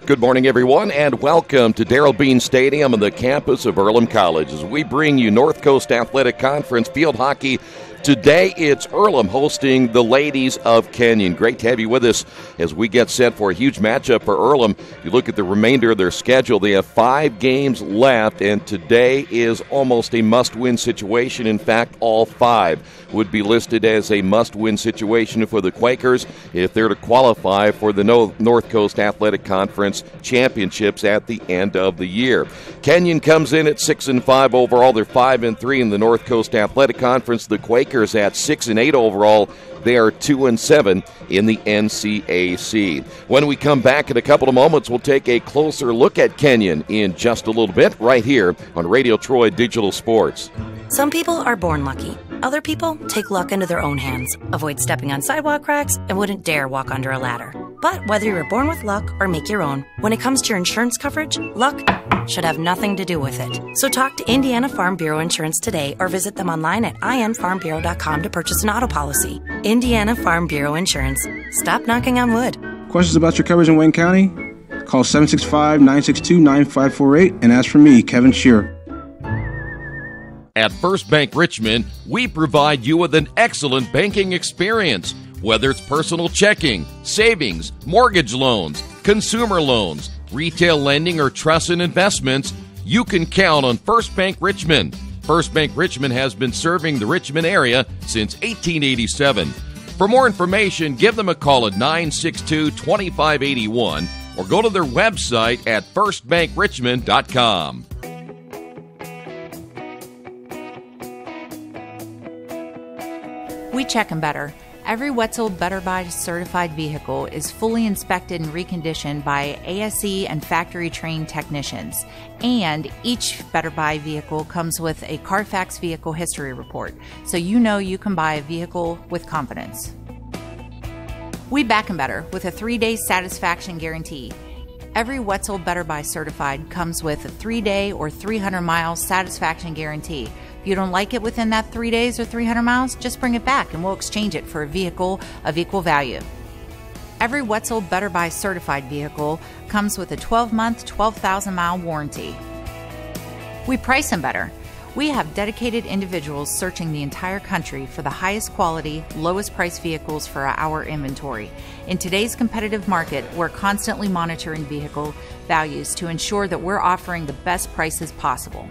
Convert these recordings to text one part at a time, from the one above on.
Good morning, everyone, and welcome to Darrell Bean Stadium on the campus of Earlham College as we bring you North Coast Athletic Conference field hockey. Today, it's Earlham hosting the ladies of Kenyon. Great to have you with us as we get set for a huge matchup for Earlham. If you look at the remainder of their schedule, they have 5 games left, and today is almost a must-win situation. In fact, all 5 would be listed as a must-win situation for the Quakers if they're to qualify for the North Coast Athletic Conference championships at the end of the year. Kenyon comes in at 6-5 overall. They're 5-3 in the North Coast Athletic Conference. The Quakers at 6-8 overall. They are 2-7 in the NCAC. When we come back in a couple of moments, we'll take a closer look at Kenyon in just a little bit right here on Radio Troy Digital Sports. Some people are born lucky. Other people take luck into their own hands, avoid stepping on sidewalk cracks, and wouldn't dare walk under a ladder. But whether you're born with luck or make your own, when it comes to your insurance coverage, luck should have nothing to do with it. So talk to Indiana Farm Bureau Insurance today or visit them online at infarmbureau.com to purchase an auto policy. Indiana Farm Bureau Insurance. Stop knocking on wood. Questions about your coverage in Wayne County? Call 765-962-9548 and ask for me, Kevin Shearer. At First Bank Richmond, we provide you with an excellent banking experience. Whether it's personal checking, savings, mortgage loans, consumer loans, retail lending, or trust and investments, you can count on First Bank Richmond. First Bank Richmond has been serving the Richmond area since 1887. For more information, give them a call at 962-2581 or go to their website at firstbankrichmond.com. We check them better. Every Wetzel Better Buy certified vehicle is fully inspected and reconditioned by ASE and factory-trained technicians. And each Better Buy vehicle comes with a Carfax vehicle history report, so you know you can buy a vehicle with confidence. We back them better with a 3-day satisfaction guarantee. Every Wetzel Better Buy certified comes with a 3-day or 300-mile satisfaction guarantee. If you don't like it within that 3 days or 300 miles, just bring it back and we'll exchange it for a vehicle of equal value. Every Wetzel Better Buy certified vehicle comes with a 12-month, 12,000-mile warranty. We price them better. We have dedicated individuals searching the entire country for the highest quality, lowest price vehicles for our inventory. In today's competitive market, we're constantly monitoring vehicle values to ensure that we're offering the best prices possible.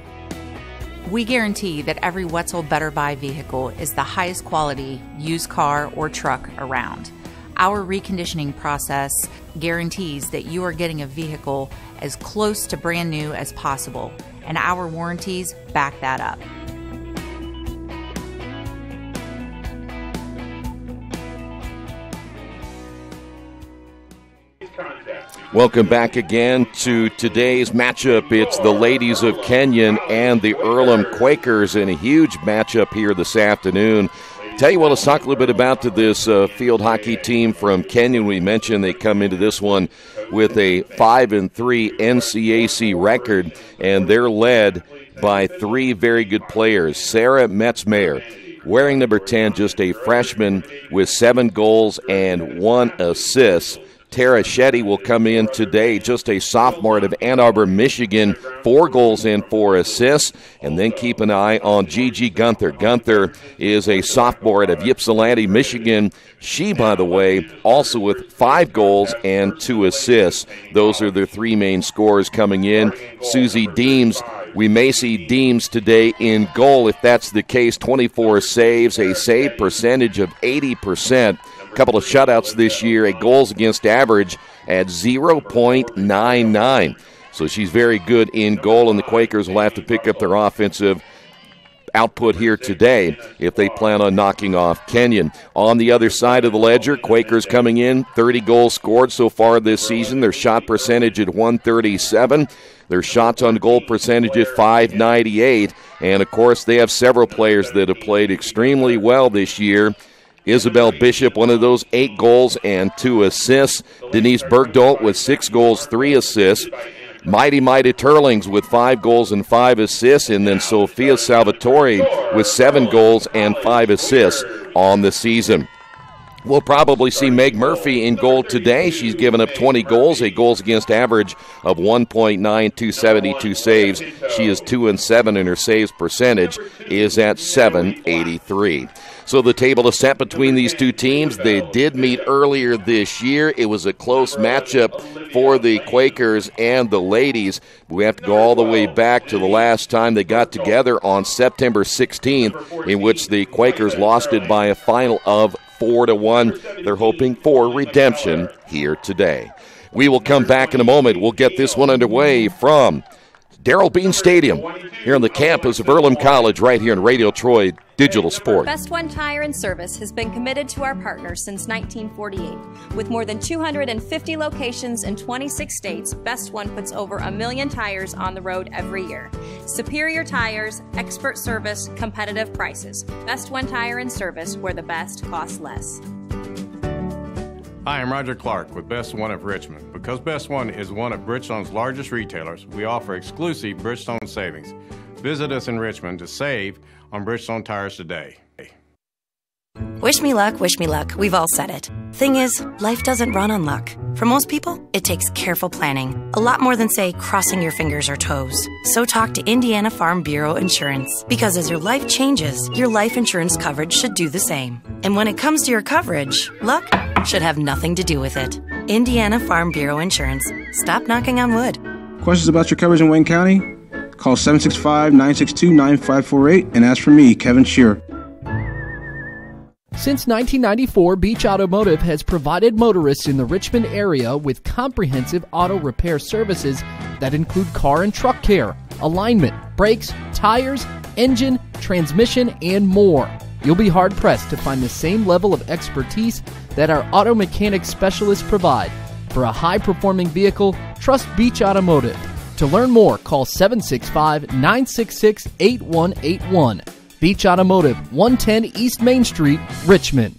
We guarantee that every Wetzel Better Buy vehicle is the highest quality used car or truck around. Our reconditioning process guarantees that you are getting a vehicle as close to brand new as possible, and our warranties back that up. Welcome back again to today's matchup. It's the ladies of Kenyon and the Earlham Quakers in a huge matchup here this afternoon. Tell you what, let's talk a little bit about this field hockey team from Kenyon. We mentioned they come into this one with a 5-3 NCAC record, and they're led by 3 very good players. Sarah Metzmeyer, wearing number 10, just a freshman with 7 goals and 1 assist. Tara Shetty will come in today, just a sophomore out of Ann Arbor, Michigan, 4 goals and 4 assists. And then keep an eye on Gigi Gunther. Gunther is a sophomore out of Ypsilanti, Michigan. She, by the way, also with 5 goals and 2 assists. Those are their 3 main scorers coming in. Susie Deems, we may see Deems today in goal. If that's the case, 24 saves, a save percentage of 80%. Couple of shutouts this year, a goals against average at 0.99. So she's very good in goal, and the Quakers will have to pick up their offensive output here today if they plan on knocking off Kenyon. On the other side of the ledger, Quakers coming in, 30 goals scored so far this season. Their shot percentage at 137. Their shots on goal percentage at 598. And, of course, they have several players that have played extremely well this year. Isabel Bishop, one of those, 8 goals and 2 assists. Denise Bergdolt with 6 goals, 3 assists. Mighty Turlings with 5 goals and 5 assists. And then Sophia Salvatore with 7 goals and 5 assists on the season. We'll probably see Meg Murphy in goal today. She's given up 20 goals, a goals against average of 1.9, 272 saves. She is 2-7, and her saves percentage is at .783. So the table is set between these two teams. They did meet earlier this year. It was a close matchup for the Quakers and the ladies. We have to go all the way back to the last time they got together on September 16th, in which the Quakers lost it by a final of 4-1. They're hoping for redemption here today. We will come back in a moment. We'll get this one underway from Darrell Bean Stadium here on the campus of Earlham College, right here in Radio Troy Digital Sport. Best One Tire and Service has been committed to our partners since 1948. With more than 250 locations in 26 states, Best One puts over 1 million tires on the road every year. Superior tires, expert service, competitive prices. Best One Tire and Service, where the best costs less. Hi, I'm Roger Clark with Best One of Richmond. Because Best One is one of Bridgestone's largest retailers, we offer exclusive Bridgestone savings. Visit us in Richmond to save on Bridgestone tires today. Wish me luck, wish me luck. We've all said it. Thing is, life doesn't run on luck. For most people, it takes careful planning. A lot more than, say, crossing your fingers or toes. So talk to Indiana Farm Bureau Insurance. Because as your life changes, your life insurance coverage should do the same. And when it comes to your coverage, luck should have nothing to do with it. Indiana Farm Bureau Insurance. Stop knocking on wood. Questions about your coverage in Wayne County? Call 765-962-9548 and ask for me, Kevin Shearer. Since 1994, Beach Automotive has provided motorists in the Richmond area with comprehensive auto repair services that include car and truck care, alignment, brakes, tires, engine, transmission, and more. You'll be hard-pressed to find the same level of expertise that our auto mechanic specialists provide. For a high-performing vehicle, trust Beach Automotive. To learn more, call 765-966-8181. Beach Automotive, 110 East Main Street, Richmond.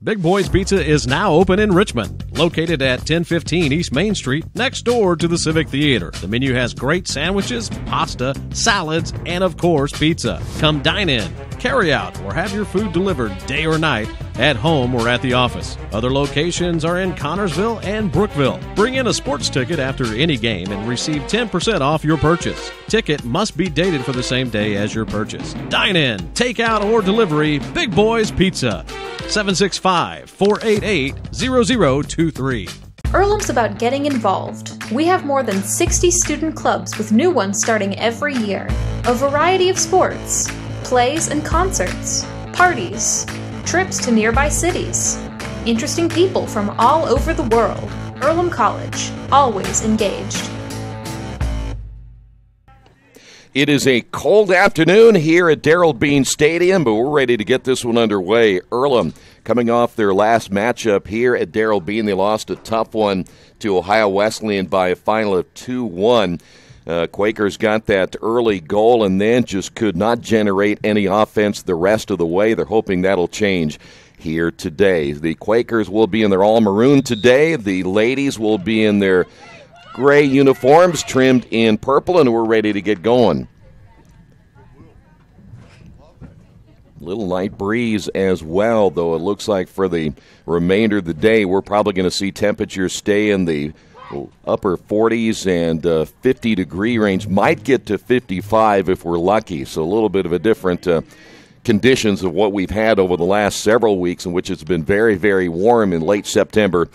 Big Boys Pizza is now open in Richmond, located at 1015 East Main Street, next door to the Civic Theater. The menu has great sandwiches, pasta, salads, and of course, pizza. Come dine in, carry out, or have your food delivered day or night, at home or at the office. Other locations are in Connorsville and Brookville. Bring in a sports ticket after any game and receive 10% off your purchase. Ticket must be dated for the same day as your purchase. Dine in, take out, or delivery, Big Boys Pizza. 765-488-0023. Earlham's about getting involved. We have more than 60 student clubs with new ones starting every year. A variety of sports, plays and concerts, parties, trips to nearby cities. Interesting people from all over the world. Earlham College, always engaged. It is a cold afternoon here at Darrell Bean Stadium, but we're ready to get this one underway. Earlham coming off their last matchup here at Darrell Bean. They lost a tough one to Ohio Wesleyan by a final of 2-1. Quakers got that early goal and then just could not generate any offense the rest of the way. They're hoping that'll change here today. The Quakers will be in their all-maroon today. The ladies will be in their gray uniforms trimmed in purple, and we're ready to get going. Little light breeze as well, though it looks like for the remainder of the day we're probably going to see temperatures stay in the upper 40s and 50-degree range. Might get to 55 if we're lucky, so a little bit of a different conditions of what we've had over the last several weeks, in which it's been very, very warm in late September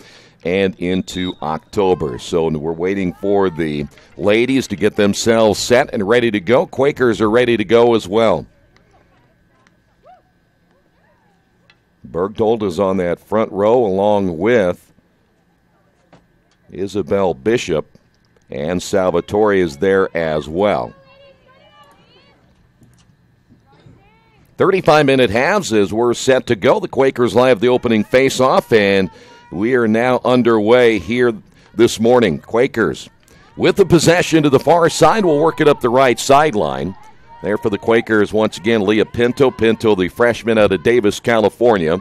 and into October. So we're waiting for the ladies to get themselves set and ready to go. Quakers are ready to go as well. Bergdold is on that front row along with Isabel Bishop, and Salvatore is there as well. 35-minute halves as we're set to go. The Quakers live the opening face-off, and we are now underway here this morning. Quakers with the possession to the far side. Will work it up the right sideline. There for the Quakers, once again, Leah Pinto. Pinto, the freshman out of Davis, California,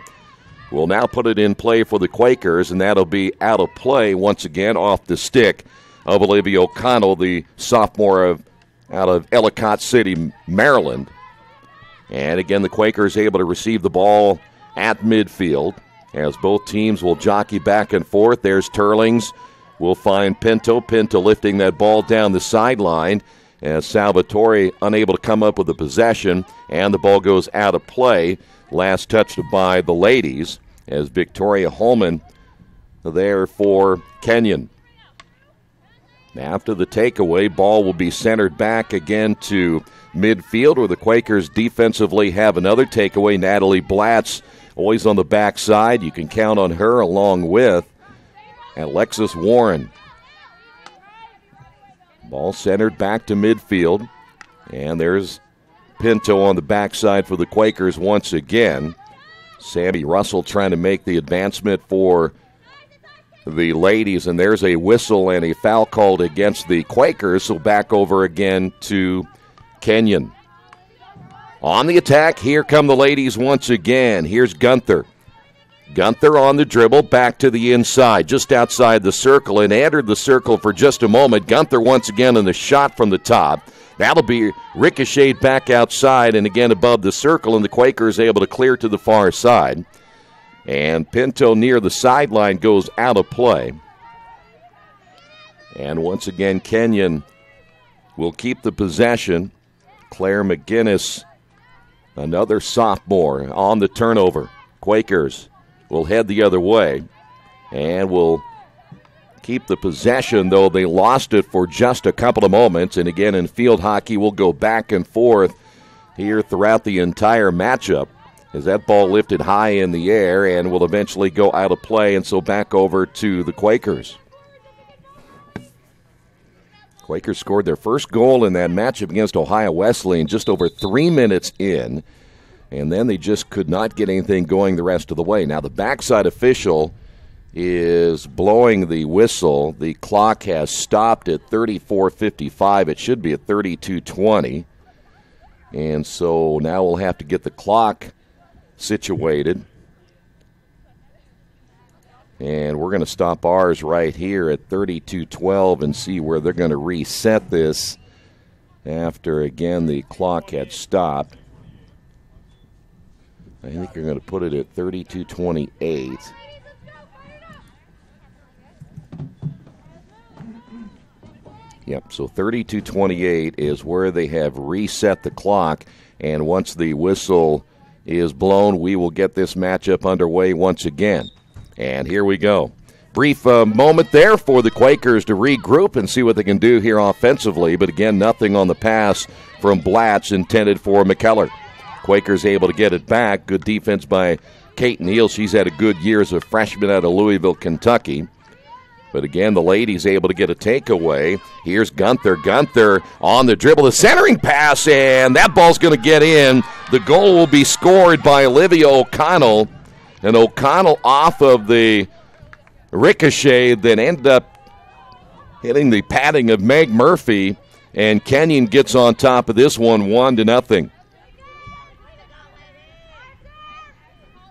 will now put it in play for the Quakers, and that'll be out of play once again off the stick of Olivia O'Connell, the sophomore out of Ellicott City, Maryland. And again, the Quakers able to receive the ball at midfield. as both teams will jockey back and forth. There's Turlings. We'll find Pinto. Pinto lifting that ball down the sideline as Salvatore unable to come up with the possession, and the ball goes out of play. Last touched by the ladies as Victoria Holman there for Kenyon. After the takeaway, ball will be centered back again to midfield where the Quakers defensively have another takeaway. Natalie Blatz always on the backside. You can count on her along with Alexis Warren. Ball centered back to midfield. And there's Pinto on the backside for the Quakers once again. Sammy Russell trying to make the advancement for the ladies, and there's a whistle and a foul called against the Quakers, so back over again to Kenyon. On the attack, here come the ladies once again. Here's Gunther. Gunther on the dribble, back to the inside, just outside the circle, and entered the circle for just a moment. Gunther once again in the shot from the top. That'll be ricocheted back outside and again above the circle, and the Quakers able to clear to the far side. And Pinto near the sideline goes out of play. And once again, Kenyon will keep the possession. Claire McGinnis, another sophomore, on the turnover. Quakers will head the other way and will keep the possession, though they lost it for just a couple of moments. And again, in field hockey, we'll go back and forth here throughout the entire matchup, as that ball lifted high in the air and will eventually go out of play, and so back over to the Quakers. Quakers scored their first goal in that matchup against Ohio Wesleyan just over 3 minutes in, and then they just could not get anything going the rest of the way. Now the backside official is blowing the whistle. The clock has stopped at 34:55. It should be at 32:20. And so now we'll have to get the clock situated, and we're going to stop ours right here at 32:12 and see where they're going to reset this after again the clock had stopped. I think they're going to put it at 32:28. Yep, so 32:28 is where they have reset the clock, and once the whistle is blown, we will get this matchup underway once again. And here we go. Brief moment there for the Quakers to regroup and see what they can do here offensively. But again, nothing on the pass from Blatz intended for McKellar. Quakers able to get it back. Good defense by Kate Neal. She's had a good year as a freshman out of Louisville, Kentucky. But again, the ladies able to get a takeaway. Here's Gunther. Gunther on the dribble, the centering pass, and that ball's going to get in. The goal will be scored by Olivia O'Connell. And O'Connell off of the ricochet that ended up hitting the padding of Meg Murphy. And Kenyon gets on top of this one, 1-0.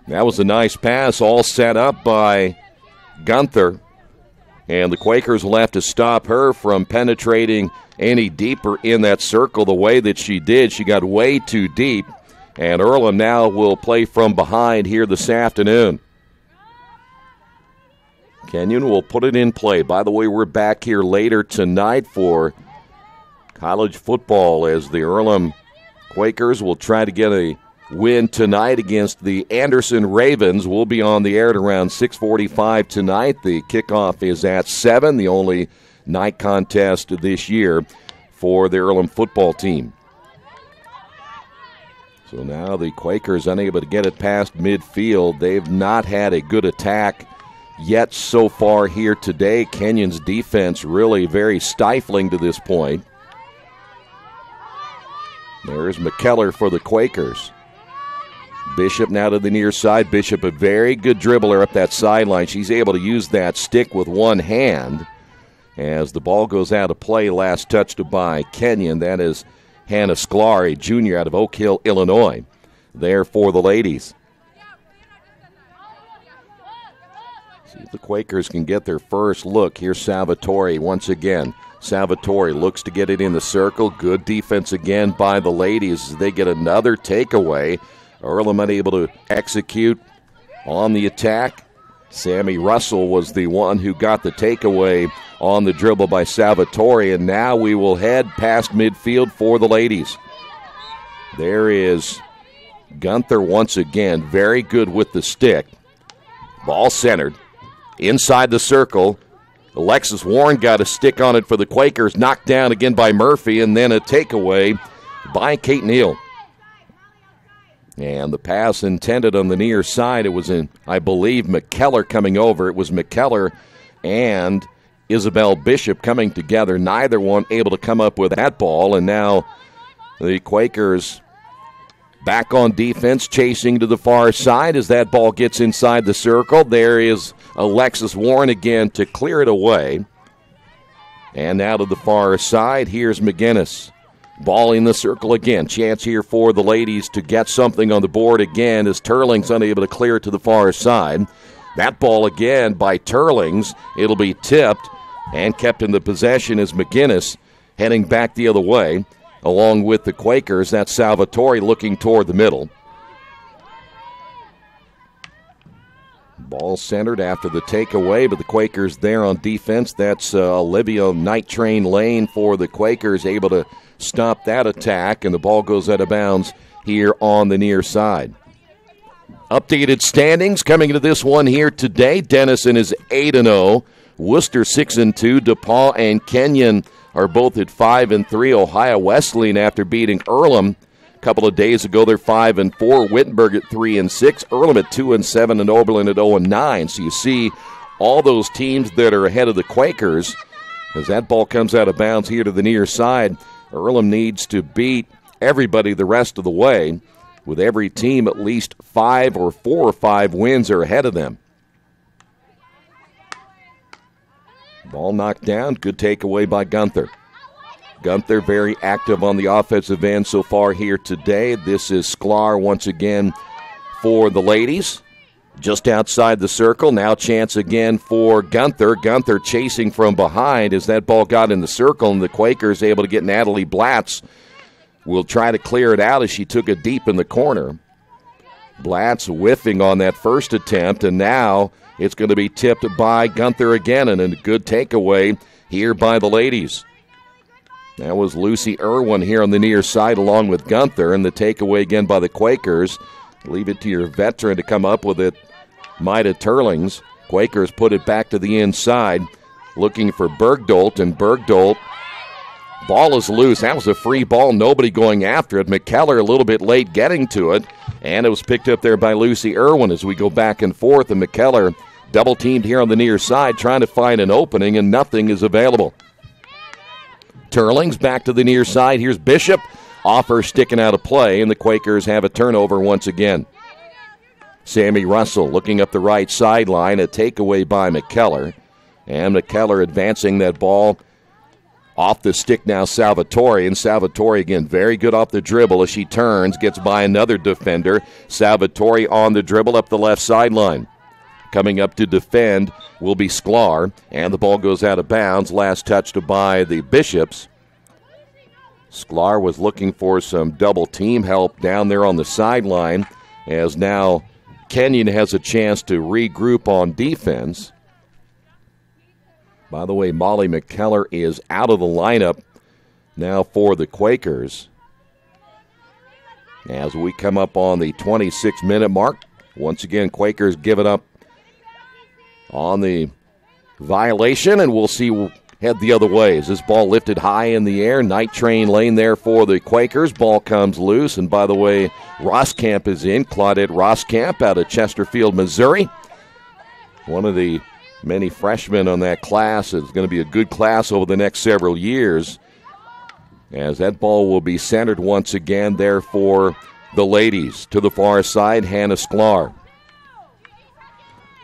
That was a nice pass, all set up by Gunther. And the Quakers will have to stop her from penetrating any deeper in that circle the way that she did. She got way too deep. And Earlham now will play from behind here this afternoon. Kenyon will put it in play. By the way, we're back here later tonight for college football as the Earlham Quakers will try to get a win tonight against the Anderson Ravens. We'll be on the air at around 6:45 tonight. The kickoff is at 7, the only night contest this year for the Earlham football team. So now the Quakers unable to get it past midfield. They've not had a good attack yet so far here today. Kenyon's defense really very stifling to this point. There's McKellar for the Quakers. Bishop now to the near side. Bishop, a very good dribbler up that sideline. She's able to use that stick with one hand as the ball goes out of play. Last touched by Kenyon. That is Hannah Sklar, a junior out of Oak Hill, Illinois, there for the ladies. See if the Quakers can get their first look. Here's Salvatore once again. Salvatore looks to get it in the circle. Good defense again by the ladies as they get another takeaway. Earlham unable to execute on the attack. Sammy Russell was the one who got the takeaway on the dribble by Salvatore, and now we will head past midfield for the ladies. There is Gunther once again, very good with the stick. Ball centered, inside the circle. Alexis Warren got a stick on it for the Quakers, knocked down again by Murphy, and then a takeaway by Kate Neal. And the pass intended on the near side, it was, I believe, McKellar coming over. It was McKellar and Isabel Bishop coming together. Neither one able to come up with that ball, and now the Quakers back on defense, chasing to the far side as that ball gets inside the circle. There is Alexis Warren again to clear it away. And now to the far side, here's McGinnis. Ball in the circle again. Chance here for the ladies to get something on the board again as Turling's unable to clear it to the far side. That ball again by Turlings. It'll be tipped and kept in the possession as McGinnis heading back the other way. Along with the Quakers, that's Salvatore looking toward the middle. Ball centered after the takeaway, but the Quakers there on defense. That's Olivia Night Train Lane for the Quakers, able to stop that attack, and the ball goes out of bounds here on the near side. Updated standings coming into this one here today. Denison is 8-0. Worcester 6-2. DePaul and Kenyon are both at 5-3. Ohio Wesleyan, after beating Earlham a couple of days ago, they're 5-4. Wittenberg at 3-6. Earlham at 2-7, and Oberlin at 0-9. So you see all those teams that are ahead of the Quakers as that ball comes out of bounds here to the near side. Earlham needs to beat everybody the rest of the way, with every team at least 5 or 4 or 5 wins are ahead of them. Ball knocked down. Good takeaway by Gunther. Gunther very active on the offensive end so far here today. This is Sklar once again for the ladies. Just outside the circle. Now chance again for Gunther. Gunther chasing from behind as that ball got in the circle, and the Quakers able to get Natalie Blatz. Will try to clear it out as she took it deep in the corner. Blatz whiffing on that first attempt, and now it's going to be tipped by Gunther again, and a good takeaway here by the ladies. That was Lucy Irwin here on the near side along with Gunther, and the takeaway again by the Quakers. Leave it to your veteran to come up with it, Maida Turlings. Quakers put it back to the inside, looking for Bergdolt, and Bergdolt, ball is loose. That was a free ball, nobody going after it. McKellar a little bit late getting to it, and it was picked up there by Lucy Irwin as we go back and forth, and McKellar double-teamed here on the near side, trying to find an opening, and nothing is available. Turlings back to the near side. Here's Bishop. Off her, sticking out of play, and the Quakers have a turnover once again. Sammy Russell looking up the right sideline, a takeaway by McKellar. And McKellar advancing that ball off the stick now, Salvatore. And Salvatore again, very good off the dribble as she turns, gets by another defender. Salvatore on the dribble up the left sideline. Coming up to defend will be Sklar, and the ball goes out of bounds. Last touched by the Bishops. Sklar was looking for some double team help down there on the sideline, as now Kenyon has a chance to regroup on defense. By the way, Molly McKellar is out of the lineup now for the Quakers. As we come up on the 26-minute mark, once again, Quakers give it up on the violation, and we'll see head the other way. As this ball lifted high in the air, Night Train Lane there for the Quakers. Ball comes loose, and by the way, Roskamp is in. Claudette Roskamp out of Chesterfield, Missouri. One of the many freshmen on that class. It's going to be a good class over the next several years, as that ball will be centered once again there for the ladies. To the far side, Hannah Sklar.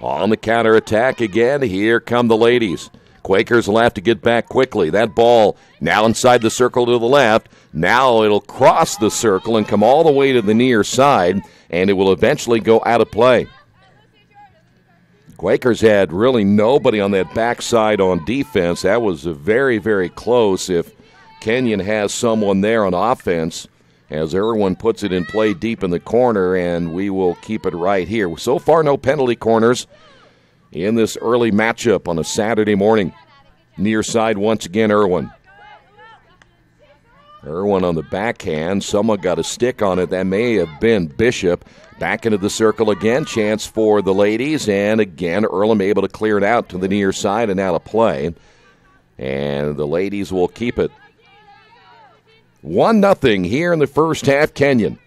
On the counterattack again, here come the ladies. Quakers will have to get back quickly. That ball now inside the circle to the left. Now it'll cross the circle and come all the way to the near side, and it will eventually go out of play. Quakers had really nobody on that backside on defense. That was very, very close. If Kenyon has someone there on offense, as Irwin puts it in play deep in the corner, and we will keep it right here. So far, no penalty corners in this early matchup on a Saturday morning. Near side once again, Irwin. Irwin on the backhand. Someone got a stick on it. That may have been Bishop. Back into the circle again. Chance for the ladies. And again, Earlham able to clear it out to the near side and out of play. And the ladies will keep it. 1-0 here in the first half, Kenyon.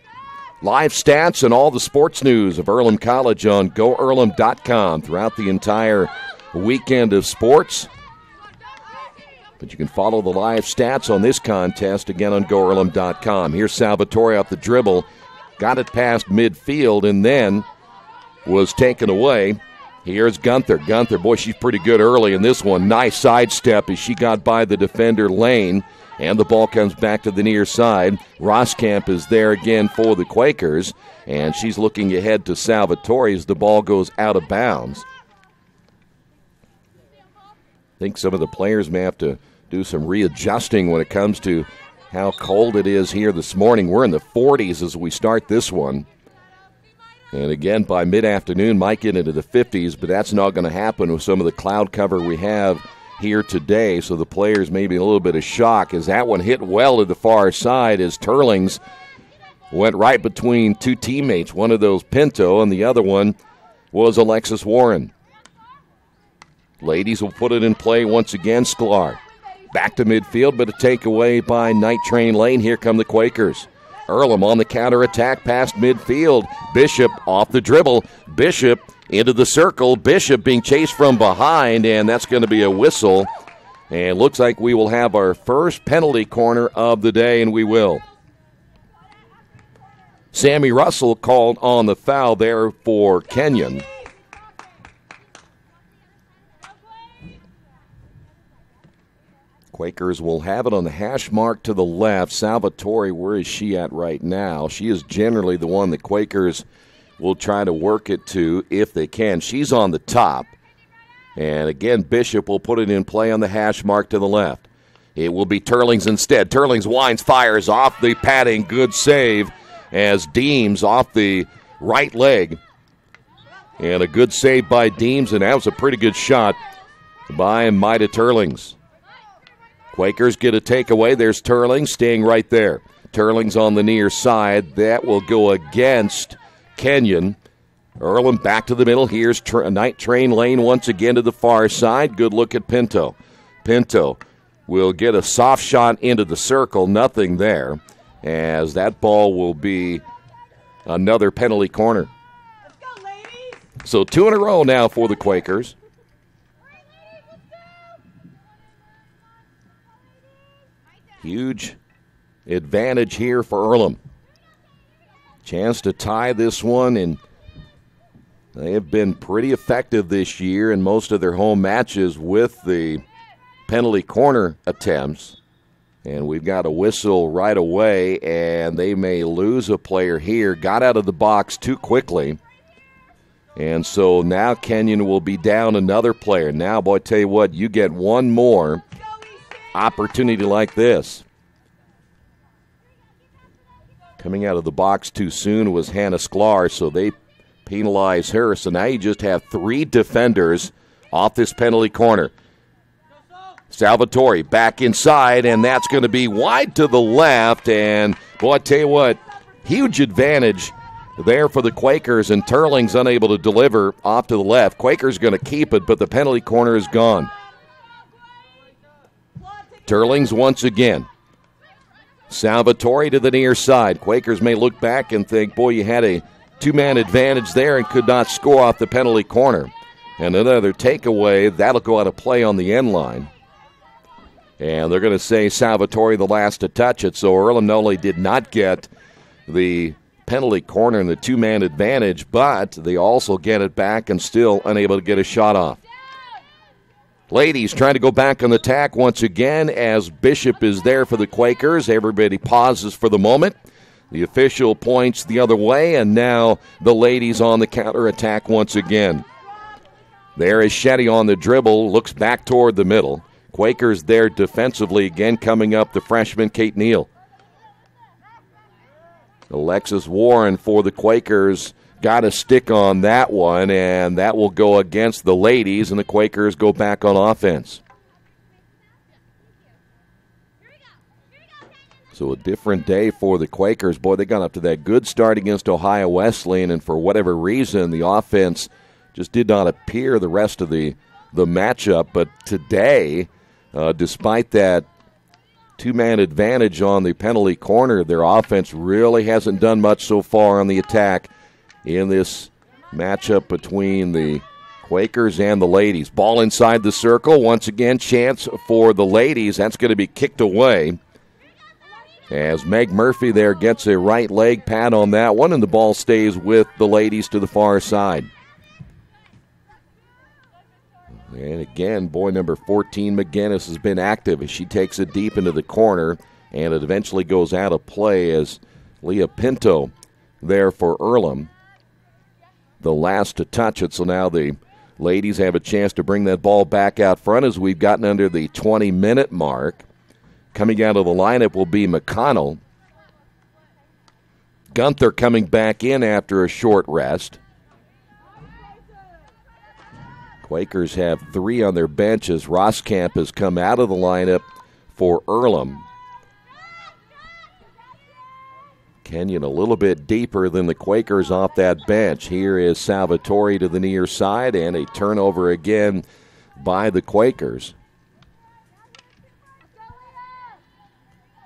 Live stats and all the sports news of Earlham College on GoEarlham.com throughout the entire weekend of sports. But you can follow the live stats on this contest again on GoEarlham.com. Here's Salvatore off the dribble. Got it past midfield and then was taken away. Here's Gunther. Gunther, boy, she's pretty good early in this one. Nice sidestep as she got by the defender Lane. And the ball comes back to the near side. Roskamp is there again for the Quakers. And she's looking ahead to Salvatore as the ball goes out of bounds. I think some of the players may have to do some readjusting when it comes to how cold it is here this morning. We're in the 40s as we start this one. And again, by mid-afternoon, might get into the 50s, but that's not going to happen with some of the cloud cover we have here today. So the players may be a little bit of shock as that one hit well to the far side as Turlings went right between two teammates. One of those Pinto and the other one was Alexis Warren. Ladies will put it in play once again. Sklar back to midfield, but a takeaway by Night Train Lane. Here come the Quakers. Earlham on the counterattack past midfield. Bishop off the dribble. Bishop into the circle. Bishop being chased from behind, and that's going to be a whistle. And looks like we will have our first penalty corner of the day, and we will. Sammy Russell called on the foul there for Kenyon. Quakers will have it on the hash mark to the left. Salvatore, where is she at right now? She is generally the one the Quakers will try to work it to if they can. She's on the top. And again, Bishop will put it in play on the hash mark to the left. It will be Turlings instead. Turlings winds, fires off the padding. Good save as Deems off the right leg. And a good save by Deems, and that was a pretty good shot by Maida Turlings. Quakers get a takeaway. There's Turlings staying right there. Turlings on the near side. That will go against Kenyon. Earlham back to the middle. Here's Night Train Lane once again to the far side. Good look at Pinto. Pinto will get a soft shot into the circle. Nothing there, as that ball will be another penalty corner. So 2 in a row now for the Quakers. Huge advantage here for Earlham. Chance to tie this one, and they have been pretty effective this year in most of their home matches with the penalty corner attempts. And we've got a whistle right away, and they may lose a player here. Got out of the box too quickly. And so now Kenyon will be down another player. Now, boy, I tell you what, you get one more opportunity like this. Coming out of the box too soon was Hannah Sklar, so they penalize her. So now you just have 3 defenders off this penalty corner. Salvatore back inside, and that's going to be wide to the left. And, boy, I tell you what, huge advantage there for the Quakers, and Turling's unable to deliver off to the left. Quakers going to keep it, but the penalty corner is gone. Turlings once again. Salvatore to the near side. Quakers may look back and think, boy, you had a 2-man advantage there and could not score off the penalty corner. And another takeaway, that'll go out of play on the end line. And they're going to say Salvatore the last to touch it. So Earlham not only did not get the penalty corner and the 2-man advantage, but they also get it back and still unable to get a shot off. Ladies trying to go back on the attack once again as Bishop is there for the Quakers. Everybody pauses for the moment. The official points the other way, and now the ladies on the counterattack once again. There is Shetty on the dribble, looks back toward the middle. Quakers there defensively again, coming up the freshman Kate Neal. Alexis Warren for the Quakers got a stick on that one, and that will go against the ladies, and the Quakers go back on offense. So a different day for the Quakers. Boy, they got up to that good start against Ohio Wesleyan, and for whatever reason, the offense just did not appear the rest of the matchup. But today, despite that two-man advantage on the penalty corner, their offense really hasn't done much so far on the attack in this matchup between the Quakers and the ladies. Ball inside the circle. Once again, chance for the ladies. That's going to be kicked away, as Meg Murphy there gets a right leg pad on that one, and the ball stays with the ladies to the far side. And again, boy number 14, McGinnis, has been active as she takes it deep into the corner, and it eventually goes out of play as Leah Pinto there for Earlham, the last to touch it. So now the ladies have a chance to bring that ball back out front as we've gotten under the 20-minute mark. Coming out of the lineup will be McConnell. Gunther coming back in after a short rest. Quakers have 3 on their benches. Roskamp has come out of the lineup for Earlham. Kenyon a little bit deeper than the Quakers off that bench. Here is Salvatore to the near side, and a turnover again by the Quakers.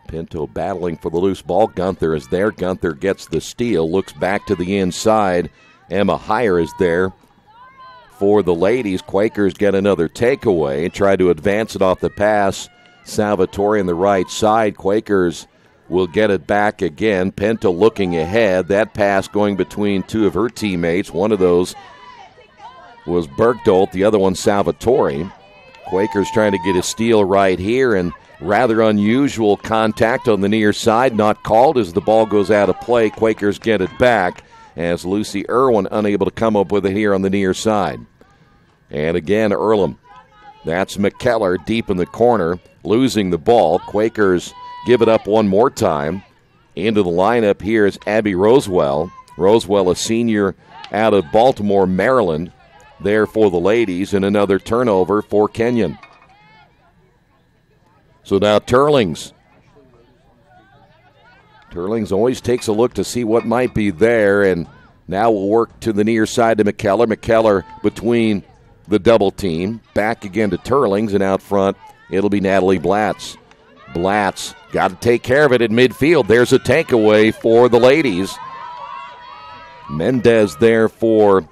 Pinto battling for the loose ball. Gunther is there. Gunther gets the steal, looks back to the inside. Emma Heyer is there for the ladies. Quakers get another takeaway, try to advance it off the pass. Salvatore on the right side. Quakers will get it back again. Pinto looking ahead. That pass going between 2 of her teammates. One of those was Bergdolt, the other one Salvatore. Quakers trying to get a steal right here, and rather unusual contact on the near side, not called as the ball goes out of play. Quakers get it back as Lucy Irwin unable to come up with it here on the near side. And again, Earlham. That's McKellar deep in the corner, losing the ball. Quakers give it up one more time. Into the lineup here is Abby Rosewell. Rosewell, a senior out of Baltimore, Maryland, there for the ladies, and another turnover for Kenyon. So now Turlings. Turlings always takes a look to see what might be there, and now we'll work to the near side to McKellar. McKellar between the double team. Back again to Turlings, and out front it'll be Natalie Blatz. Blatz got to take care of it in midfield. There's a takeaway for the ladies. Mendez there for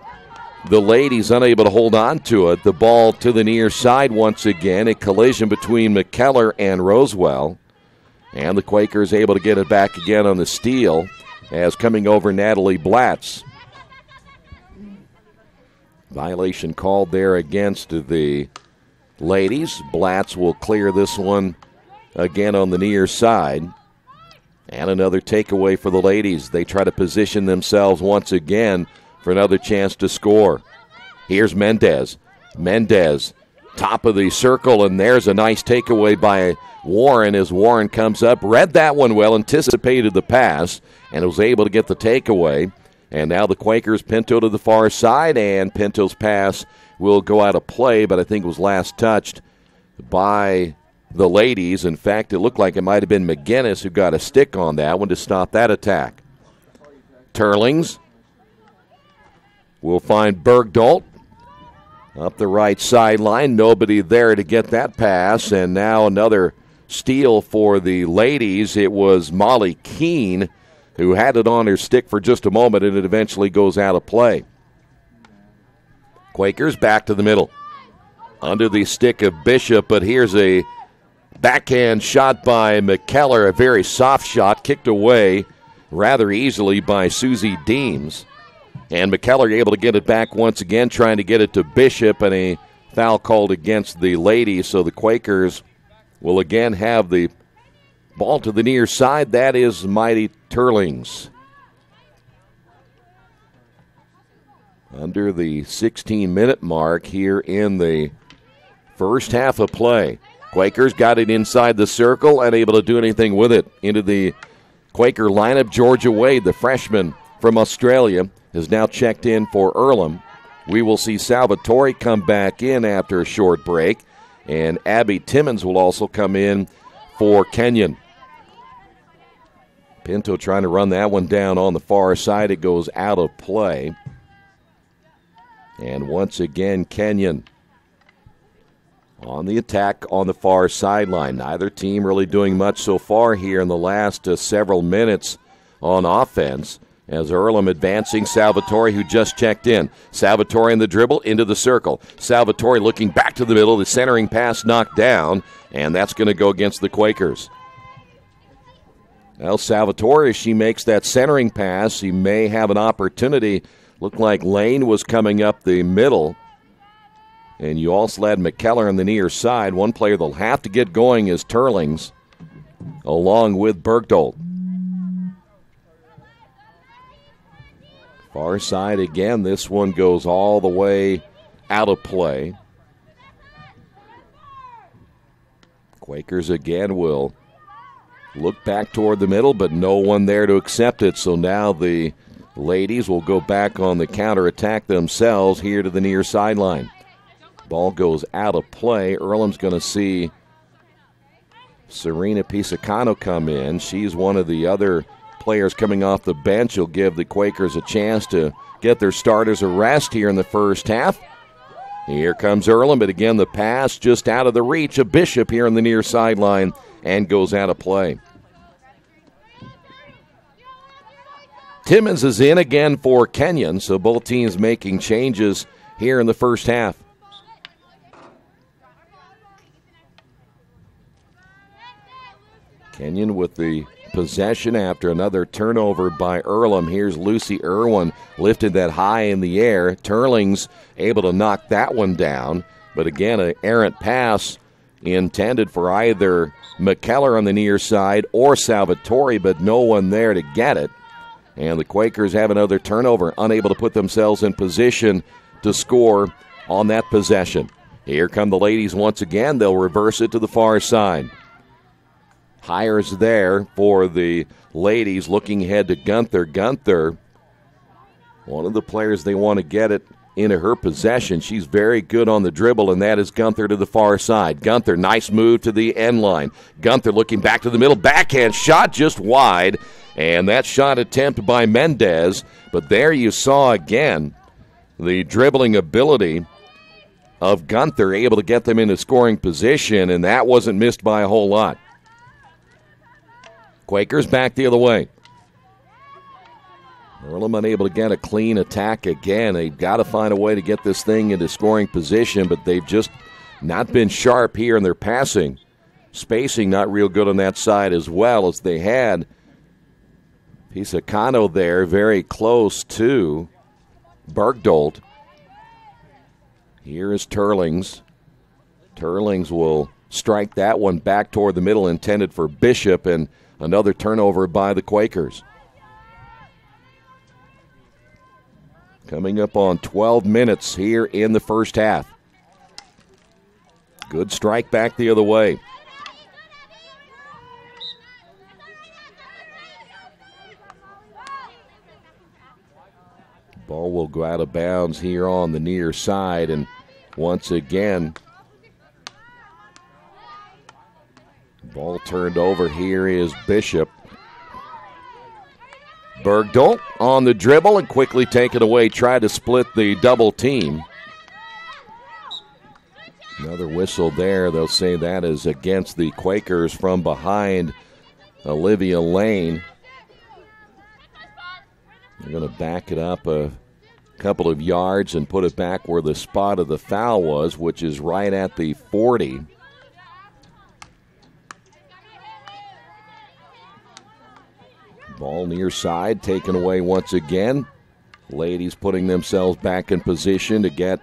the ladies, unable to hold on to it. The ball to the near side once again. A collision between McKellar and Rosewell. And the Quakers able to get it back again on the steal as coming over Natalie Blatz. Violation called there against the ladies. Blatz will clear this one again on the near side. And another takeaway for the ladies. They try to position themselves once again for another chance to score. Here's Mendez. Mendez, top of the circle, and there's a nice takeaway by Warren as Warren comes up. Read that one well, anticipated the pass, and was able to get the takeaway. And now the Quakers, Pinto to the far side, and Pinto's pass will go out of play, but I think it was last touched by the ladies. In fact, it looked like it might have been McGinnis who got a stick on that one to stop that attack. Turlings will find Bergdolt up the right sideline. Nobody there to get that pass, and now another steal for the ladies. It was Molly Keene who had it on her stick for just a moment, and it eventually goes out of play. Quakers back to the middle. Under the stick of Bishop, but here's a backhand shot by McKellar, a very soft shot, kicked away rather easily by Susie Deems. And McKellar able to get it back once again, trying to get it to Bishop, and a foul called against the ladies. So the Quakers will again have the ball to the near side. That is Mighty Turlings. Under the 16-minute mark here in the first half of play. Quakers got it inside the circle, unable to do anything with it. Into the Quaker lineup, Georgia Wade, the freshman from Australia, has now checked in for Earlham. We will see Salvatore come back in after a short break, and Abby Timmons will also come in for Kenyon. Pinto trying to run that one down on the far side. It goes out of play. And once again, Kenyon on the attack on the far sideline. Neither team really doing much so far here in the last several minutes on offense. As Earlham advancing, Salvatore, who just checked in. Salvatore in the dribble into the circle. Salvatore looking back to the middle. The centering pass knocked down, and that's going to go against the Quakers. Well, Salvatore, as she makes that centering pass, he may have an opportunity. Looked like Lane was coming up the middle. And you also had McKellar on the near side. One player they'll have to get going is Turlings, along with Bergdold. Far side again. This one goes all the way out of play. Quakers again will look back toward the middle, but no one there to accept it. So now the ladies will go back on the counterattack themselves here to the near sideline. Ball goes out of play. Earlham's going to see Serena Pisacano come in. She's one of the other players coming off the bench. Will give the Quakers a chance to get their starters a rest here in the first half. Here comes Earlham, but again the pass just out of the reach of Bishop here on the near sideline and goes out of play. Timmons is in again for Kenyon, so both teams making changes here in the first half. Kenyon with the possession after another turnover by Earlham. Here's Lucy Irwin, lifted that high in the air. Turlings able to knock that one down, but again an errant pass intended for either McKellar on the near side or Salvatore, but no one there to get it. And the Quakers have another turnover, unable to put themselves in position to score on that possession. Here come the ladies once again. They'll reverse it to the far side. Hires there for the ladies, looking ahead to Gunther. Gunther, one of the players they want to get it into her possession. She's very good on the dribble, and that is Gunther to the far side. Gunther, nice move to the end line. Gunther looking back to the middle. Backhand shot just wide, and that shot attempt by Mendez. But there you saw again the dribbling ability of Gunther, able to get them into scoring position, and that wasn't missed by a whole lot. Quakers back the other way. Earlham unable to get a clean attack again. They've got to find a way to get this thing into scoring position, but they've just not been sharp here in their passing. Spacing not real good on that side as well, as they had Pisacano there very close to Bergdold. Here is Turlings. Turlings will strike that one back toward the middle, intended for Bishop, and another turnover by the Quakers. Coming up on 12 minutes here in the first half. Good strike back the other way. Ball will go out of bounds here on the near side, and once again, ball turned over. Here is Bishop. Bergdolt on the dribble and quickly taken away. Tried to split the double team. Another whistle there. They'll say that is against the Quakers from behind Olivia Lane. They're going to back it up a couple of yards and put it back where the spot of the foul was, which is right at the 40. Ball near side, taken away once again. Ladies putting themselves back in position to get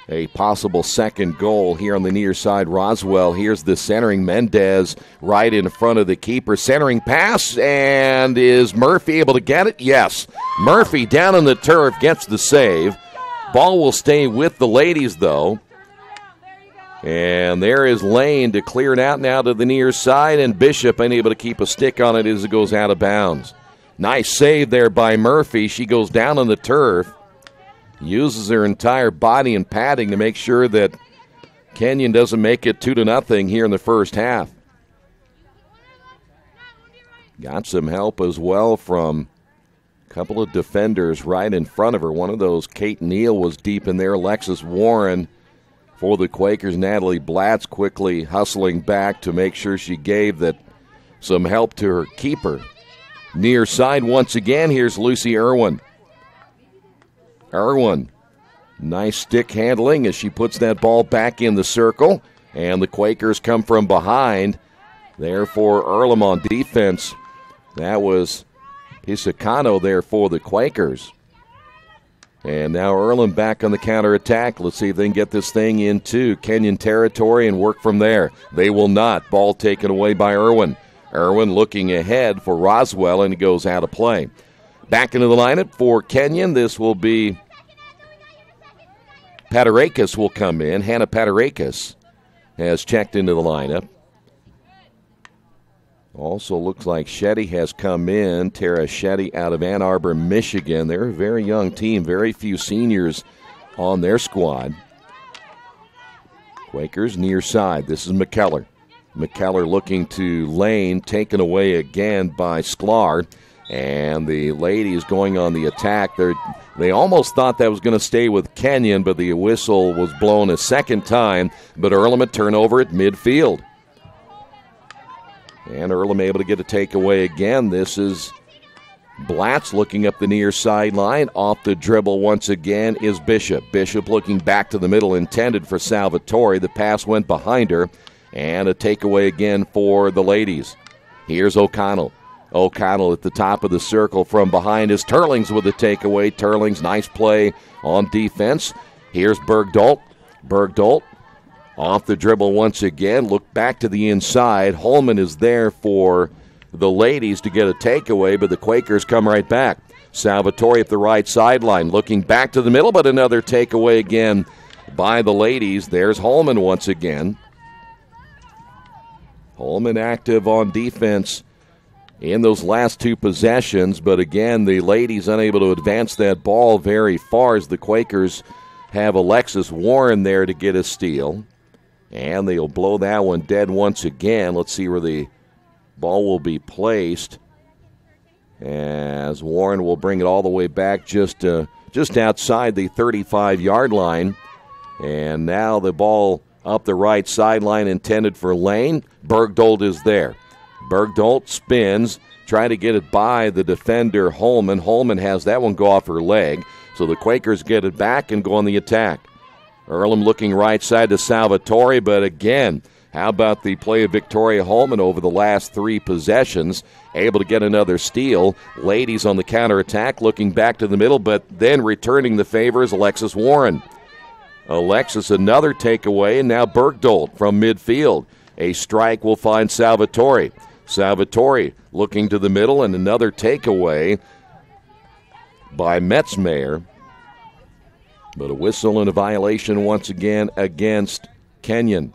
a possible second goal here on the near side. Roswell, here's the centering. Mendez right in front of the keeper. Centering pass, and is Murphy able to get it? Yes. Murphy down on the turf gets the save. Ball will stay with the ladies, though. And there is Lane to clear it out now to the near side, and Bishop unable to keep a stick on it as it goes out of bounds. Nice save there by Murphy. She goes down on the turf, uses her entire body and padding to make sure that Kenyon doesn't make it 2-0 here in the first half. Got some help as well from a couple of defenders right in front of her. One of those, Kate Neal, was deep in there. Alexis Warren for the Quakers. Natalie Blatz quickly hustling back to make sure she gave that some help to her keeper. Near side once again, here's Lucy Irwin. Irwin, nice stick handling as she puts that ball back in the circle. And the Quakers come from behind. There for Earlham on defense. That was Hisacano there for the Quakers. And now Earlham back on the counterattack. Let's see if they can get this thing into Kenyon territory and work from there. They will not. Ball taken away by Irwin. Irwin looking ahead for Roswell, and he goes out of play. Back into the lineup for Kenyon. This will be Patarakis will come in. Hannah Patarakis has checked into the lineup. Also looks like Shetty has come in. Tara Shetty out of Ann Arbor, Michigan. They're a very young team. Very few seniors on their squad. Quakers near side. This is McKellar. McKellar looking to Lane. Taken away again by Sklar. And the ladies going on the attack. They almost thought that was going to stay with Kenyon, but the whistle was blown a second time. But Earlham a turnover at midfield. And Earlham able to get a takeaway again. This is Blatz looking up the near sideline. Off the dribble once again is Bishop. Bishop looking back to the middle, intended for Salvatore. The pass went behind her. And a takeaway again for the ladies. Here's O'Connell. O'Connell at the top of the circle from behind is Turlings with a takeaway. Turlings, nice play on defense. Here's Bergdolt. Bergdolt off the dribble once again. Look back to the inside. Holman is there for the ladies to get a takeaway, but the Quakers come right back. Salvatore at the right sideline looking back to the middle, but another takeaway again by the ladies. There's Holman once again. Holman active on defense in those last two possessions, but again, the ladies unable to advance that ball very far as the Quakers have Alexis Warren there to get a steal. And they'll blow that one dead once again. Let's see where the ball will be placed, as Warren will bring it all the way back just outside the 35-yard line. And now the ball up the right sideline intended for Lane. Bergdolt is there. Bergdolt spins, trying to get it by the defender Holman. Holman has that one go off her leg, so the Quakers get it back and go on the attack. Earlham looking right side to Salvatore, but again, how about the play of Victoria Holman over the last three possessions? Able to get another steal. Ladies on the counterattack looking back to the middle, but then returning the favor is Alexis Warren. Alexis another takeaway, and now Bergdolt from midfield. A strike will find Salvatore. Salvatore looking to the middle, and another takeaway by Metzmayer. But a whistle and a violation once again against Kenyon.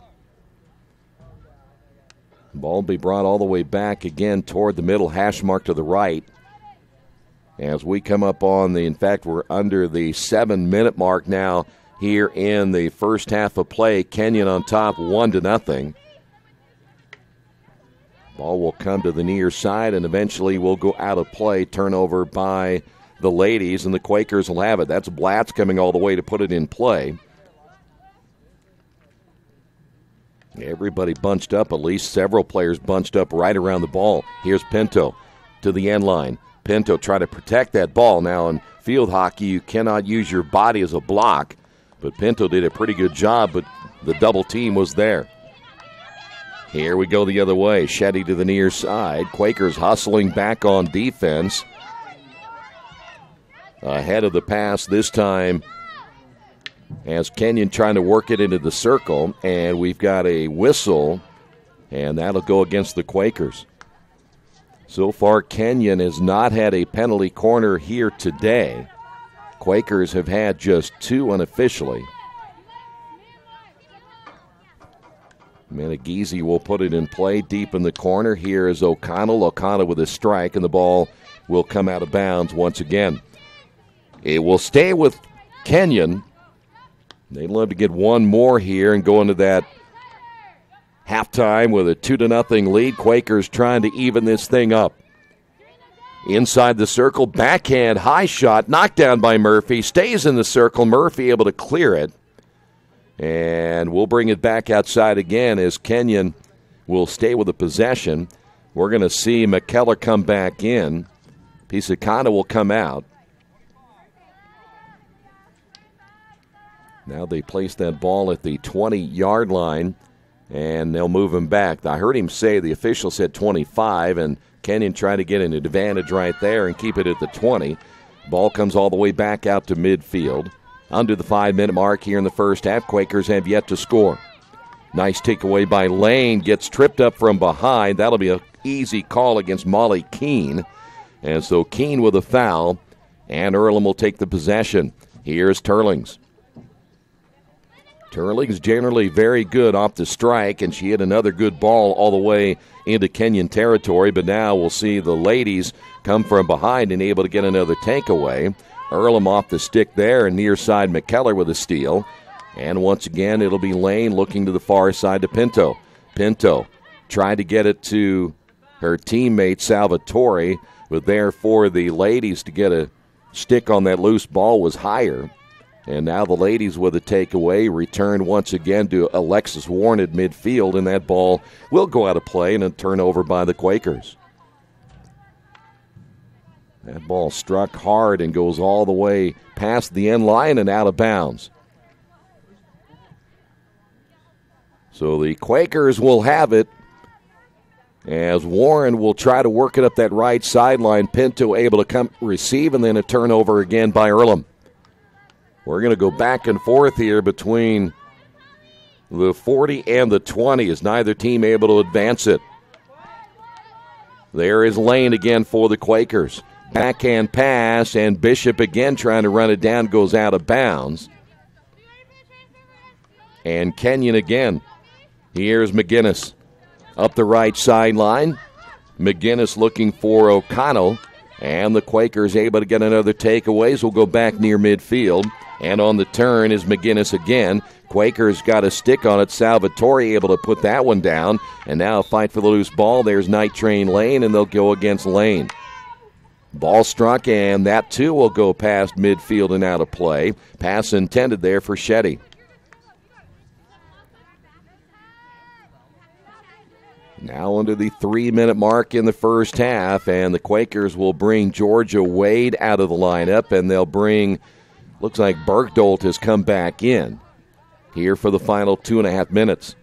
Ball will be brought all the way back again toward the middle, hash mark to the right. As we come up on in fact, we're under the 7-minute mark now here in the first half of play. Kenyon on top 1-0. Ball will come to the near side and eventually will go out of play. Turnover by the ladies, and the Quakers will have it. That's Blatz coming all the way to put it in play. Everybody bunched up, at least several players bunched up right around the ball. Here's Pinto to the end line. Pinto trying to protect that ball. Now in field hockey, you cannot use your body as a block, but Pinto did a pretty good job, but the double team was there. Here we go the other way. Shetty to the near side. Quakers hustling back on defense. Ahead of the pass this time as Kenyon trying to work it into the circle. And we've got a whistle, and that'll go against the Quakers. So far, Kenyon has not had a penalty corner here today. Quakers have had just two unofficially. Meneghizi will put it in play deep in the corner. Here is O'Connell. O'Connell with a strike, and the ball will come out of bounds once again. It will stay with Kenyon. They'd love to get one more here and go into that halftime with a 2-0 lead. Quakers trying to even this thing up. Inside the circle, backhand, high shot, knocked down by Murphy. Stays in the circle. Murphy able to clear it. And we'll bring it back outside again as Kenyon will stay with the possession. We're going to see McKellar come back in. Pisacana will come out. Now they place that ball at the 20-yard line, and they'll move him back. I heard him say, the official said 25, and Kenyon trying to get an advantage right there and keep it at the 20. Ball comes all the way back out to midfield. Under the 5-minute mark here in the first half, Quakers have yet to score. Nice takeaway by Lane. Gets tripped up from behind. That'll be an easy call against Molly Keene. And so Keene with a foul, and Earlham will take the possession. Here's Turlings. Turling's generally very good off the strike, and she hit another good ball all the way into Kenyon territory. But now we'll see the ladies come from behind and able to get another takeaway. Earlham off the stick there, and near side McKellar with a steal. And once again, it'll be Lane looking to the far side to Pinto. Pinto tried to get it to her teammate Salvatore, but there for the ladies to get a stick on that loose ball was higher. And now the ladies with a takeaway, return once again to Alexis Warren at midfield, and that ball will go out of play and a turnover by the Quakers. That ball struck hard and goes all the way past the end line and out of bounds. So the Quakers will have it as Warren will try to work it up that right sideline. Pinto able to come receive, and then a turnover again by Earlham. We're going to go back and forth here between the 40 and the 20 as neither team able to advance it. There is Lane again for the Quakers. Backhand pass, and Bishop again trying to run it down, goes out of bounds. And Kenyon again. Here's McGinnis up the right sideline. McGinnis looking for O'Connell, and the Quakers able to get another takeaway. So we'll go back near midfield. And on the turn is McGinnis again. Quakers got a stick on it. Salvatore able to put that one down. And now a fight for the loose ball. There's Night Train Lane, and they'll go against Lane. Ball struck, and that too will go past midfield and out of play. Pass intended there for Shetty. Now under the 3-minute mark in the first half, and the Quakers will bring Georgia Wade out of the lineup, and they'll bring, looks like Bergdolt has come back in here for the final 2.5 minutes.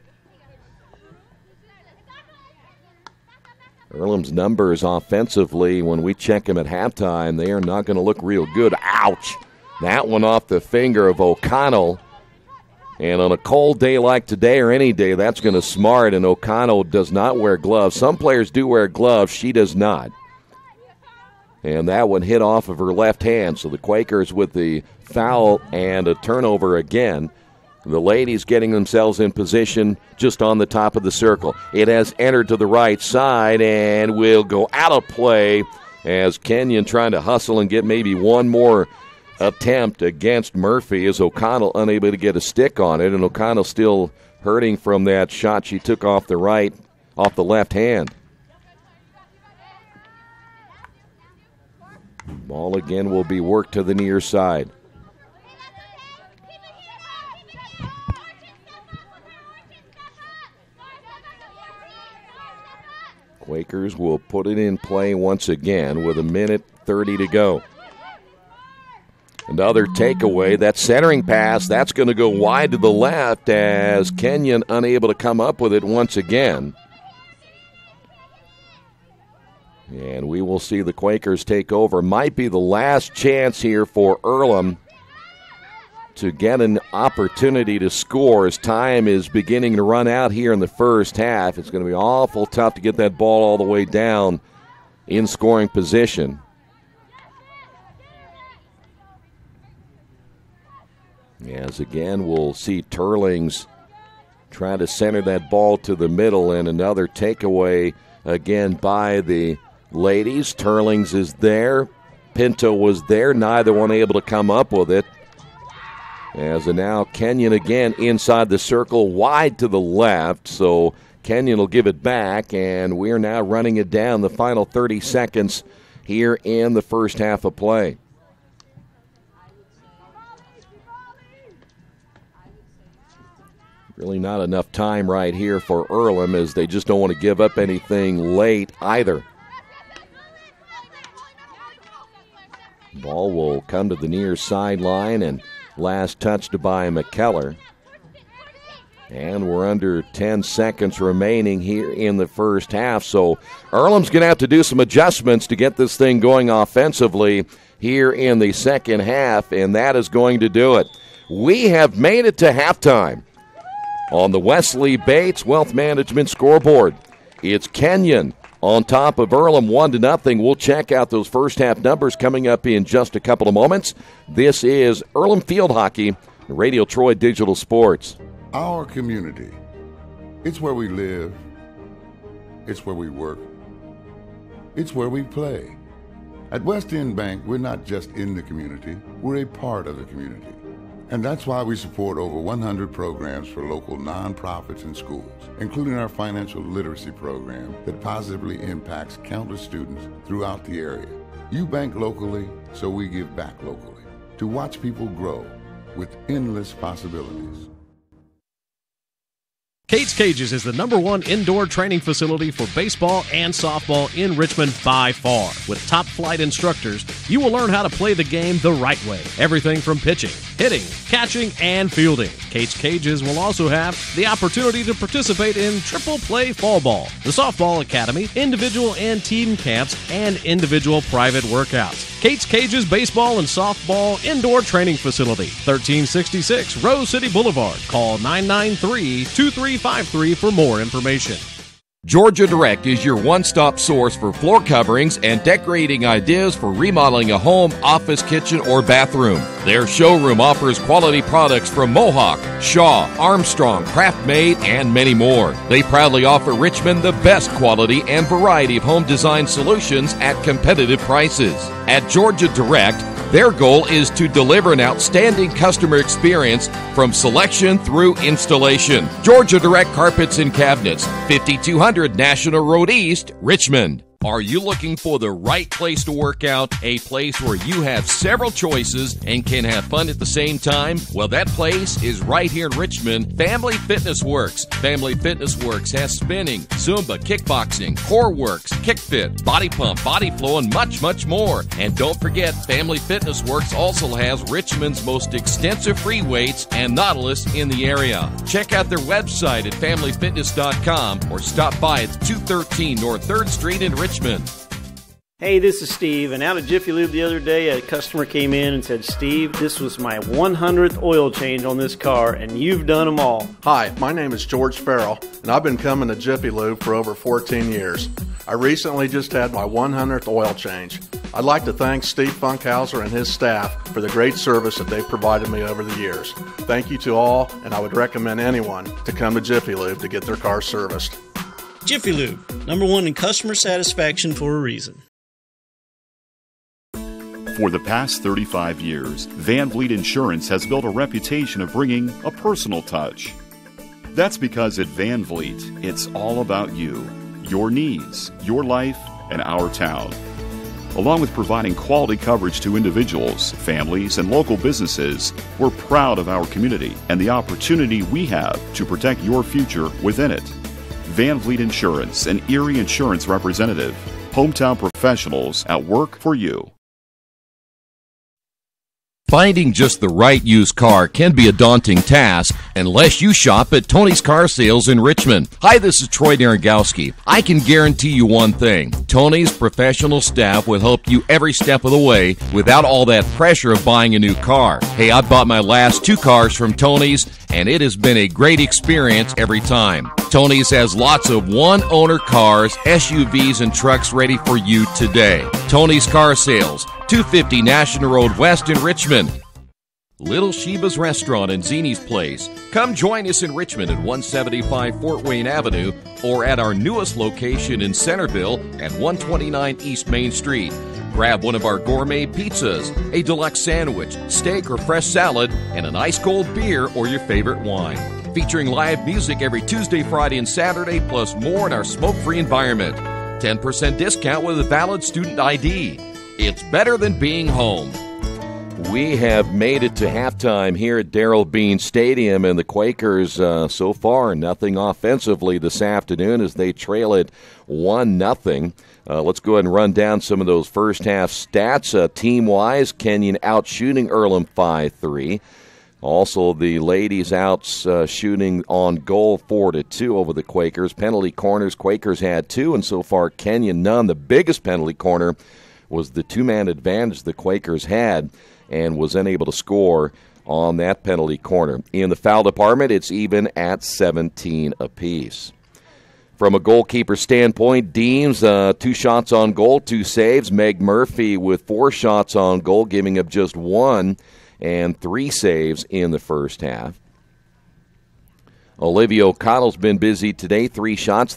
Earlham's numbers offensively, when we check them at halftime, they are not going to look real good. Ouch! That one off the finger of O'Connell. And on a cold day like today or any day, that's going to smart, and O'Connell does not wear gloves. Some players do wear gloves. She does not. And that one hit off of her left hand. So the Quakers with the foul and a turnover again. The ladies getting themselves in position just on the top of the circle. It has entered to the right side and will go out of play as Kenyon trying to hustle and get maybe one more attempt against Murphy as O'Connell unable to get a stick on it, and O'Connell still hurting from that shot she took off the left hand. Ball again will be worked to the near side. Quakers will put it in play once again with 1:30 to go. Another takeaway, that centering pass, that's going to go wide to the left as Kenyon unable to come up with it once again. And we will see the Quakers take over. Might be the last chance here for Earlham to get an opportunity to score as time is beginning to run out here in the first half. It's going to be awful tough to get that ball all the way down in scoring position. As again, we'll see Turlings Trying to center that ball to the middle, and another takeaway again by the ladies. Turlings is there. Pinto was there. Neither one able to come up with it. As now Kenyon again inside the circle, wide to the left. So Kenyon will give it back, and we're now running it down the final 30 seconds here in the first half of play. Really not enough time right here for Earlham, as they just don't want to give up anything late either. Ball will come to the near sideline, and last touched by McKellar. And we're under 10 seconds remaining here in the first half, so Earlham's going to have to do some adjustments to get this thing going offensively here in the second half, and that is going to do it. We have made it to halftime. On the Wesley Bates Wealth Management scoreboard, it's Kenyon on top of Earlham 1-0. We'll check out those first half numbers coming up in just a couple of moments. This is Earlham Field Hockey, Radio Troy Digital Sports. Our community, it's where we live, it's where we work, it's where we play. At West End Bank, we're not just in the community, we're a part of the community. And that's why we support over 100 programs for local nonprofits and schools, including our financial literacy program that positively impacts countless students throughout the area. You bank locally, so we give back locally to watch people grow with endless possibilities. Kate's Cages is the #1 indoor training facility for baseball and softball in Richmond by far. With top flight instructors, you will learn how to play the game the right way. Everything from pitching, hitting, catching, and fielding. Kate's Cages will also have the opportunity to participate in triple play fall ball, the softball academy, individual and team camps, and individual private workouts. Kate's Cages Baseball and Softball Indoor Training Facility, 1366 Rose City Boulevard. Call 993-2353 for more information. Georgia Direct is your one-stop source for floor coverings and decorating ideas for remodeling a home, office, kitchen, or bathroom. Their showroom offers quality products from Mohawk, Shaw, Armstrong, Craft Made, and many more. They proudly offer Richmond the best quality and variety of home design solutions at competitive prices. At Georgia Direct, their goal is to deliver an outstanding customer experience from selection through installation. Georgia Direct Carpets and Cabinets, 5200 National Road East, Richmond. Are you looking for the right place to work out? A place where you have several choices and can have fun at the same time? Well, that place is right here in Richmond, Family Fitness Works. Family Fitness Works has spinning, Zumba, kickboxing, core works, kick fit, body pump, body flow, and much, much more. And don't forget, Family Fitness Works also has Richmond's most extensive free weights and Nautilus in the area. Check out their website at familyfitness.com or stop by at 213 North 3rd Street in Richmond. Hey, this is Steve, and out at Jiffy Lube the other day, a customer came in and said, Steve, this was my 100th oil change on this car, and you've done them all. Hi, my name is George Farrell, and I've been coming to Jiffy Lube for over 14 years. I recently just had my 100th oil change. I'd like to thank Steve Funkhauser and his staff for the great service that they've provided me over the years. Thank you to all, and I would recommend anyone to come to Jiffy Lube to get their car serviced. Jiffy Lube, #1 in customer satisfaction for a reason. For the past 35 years, Van Vliet Insurance has built a reputation of bringing a personal touch. That's because at Van Vliet, it's all about you, your needs, your life, and our town. Along with providing quality coverage to individuals, families, and local businesses, we're proud of our community and the opportunity we have to protect your future within it. Van Vliet Insurance, an Erie Insurance representative. Hometown professionals at work for you. Finding just the right used car can be a daunting task unless you shop at Tony's Car Sales in Richmond. Hi, this is Troy Naragowski. I can guarantee you one thing. Tony's professional staff will help you every step of the way without all that pressure of buying a new car. Hey, I bought my last 2 cars from Tony's, and it has been a great experience every time. Tony's has lots of one-owner cars, SUVs, and trucks ready for you today. Tony's Car Sales, 250 National Road West in Richmond. Little Sheba's Restaurant and Zini's Place. Come join us in Richmond at 175 Fort Wayne Avenue or at our newest location in Centerville at 129 East Main Street. Grab one of our gourmet pizzas, a deluxe sandwich, steak or fresh salad, and an ice-cold beer or your favorite wine. Featuring live music every Tuesday, Friday, and Saturday, plus more in our smoke-free environment. 10% discount with a valid student ID. It's better than being home. We have made it to halftime here at Darrell Bean Stadium, and the Quakers so far nothing offensively this afternoon as they trail it 1-0. Let's go ahead and run down some of those first half stats. Team-wise, Kenyon out shooting Earlham 5-3. Also, the ladies out shooting on goal 4-2 over the Quakers. Penalty corners, Quakers had 2, and so far Kenyon none. The biggest penalty corner was the two-man advantage the Quakers had, and was unable to score on that penalty corner. In the foul department, it's even at 17 apiece. From a goalkeeper standpoint, Deems, 2 shots on goal, 2 saves. Meg Murphy with 4 shots on goal, giving up just 1 and 3 saves in the first half. Olivia O'Connell's been busy today, 3 shots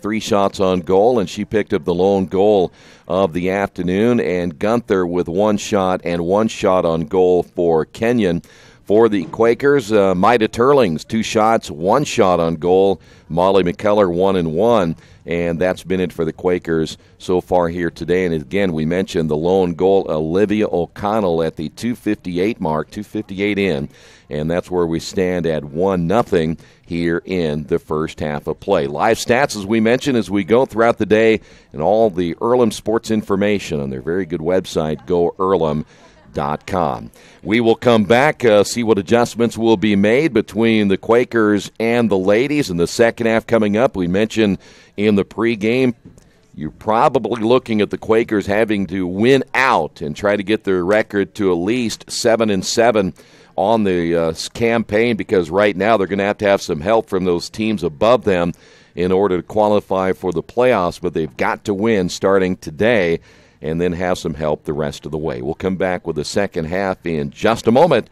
on goal, and she picked up the lone goal of the afternoon. And Gunther with 1 shot and 1 shot on goal for Kenyon. For the Quakers, Maida Turlings, 2 shots, 1 shot on goal. Molly McKellar, 1 and 1. And that's been it for the Quakers so far here today. And again, we mentioned the lone goal, Olivia O'Connell at the 2:58 mark, 2:58 in. And that's where we stand at 1-0 here in the first half of play. Live stats, as we mentioned, as we go throughout the day, and all the Earlham sports information on their very good website, GoEarlham.com. We will come back, see what adjustments will be made between the Quakers and the ladies in the second half coming up. We mentioned in the pregame, you're probably looking at the Quakers having to win out and try to get their record to at least 7-7 on the campaign, because right now they're going to have some help from those teams above them in order to qualify for the playoffs, but they've got to win starting today and then have some help the rest of the way. We'll come back with the second half in just a moment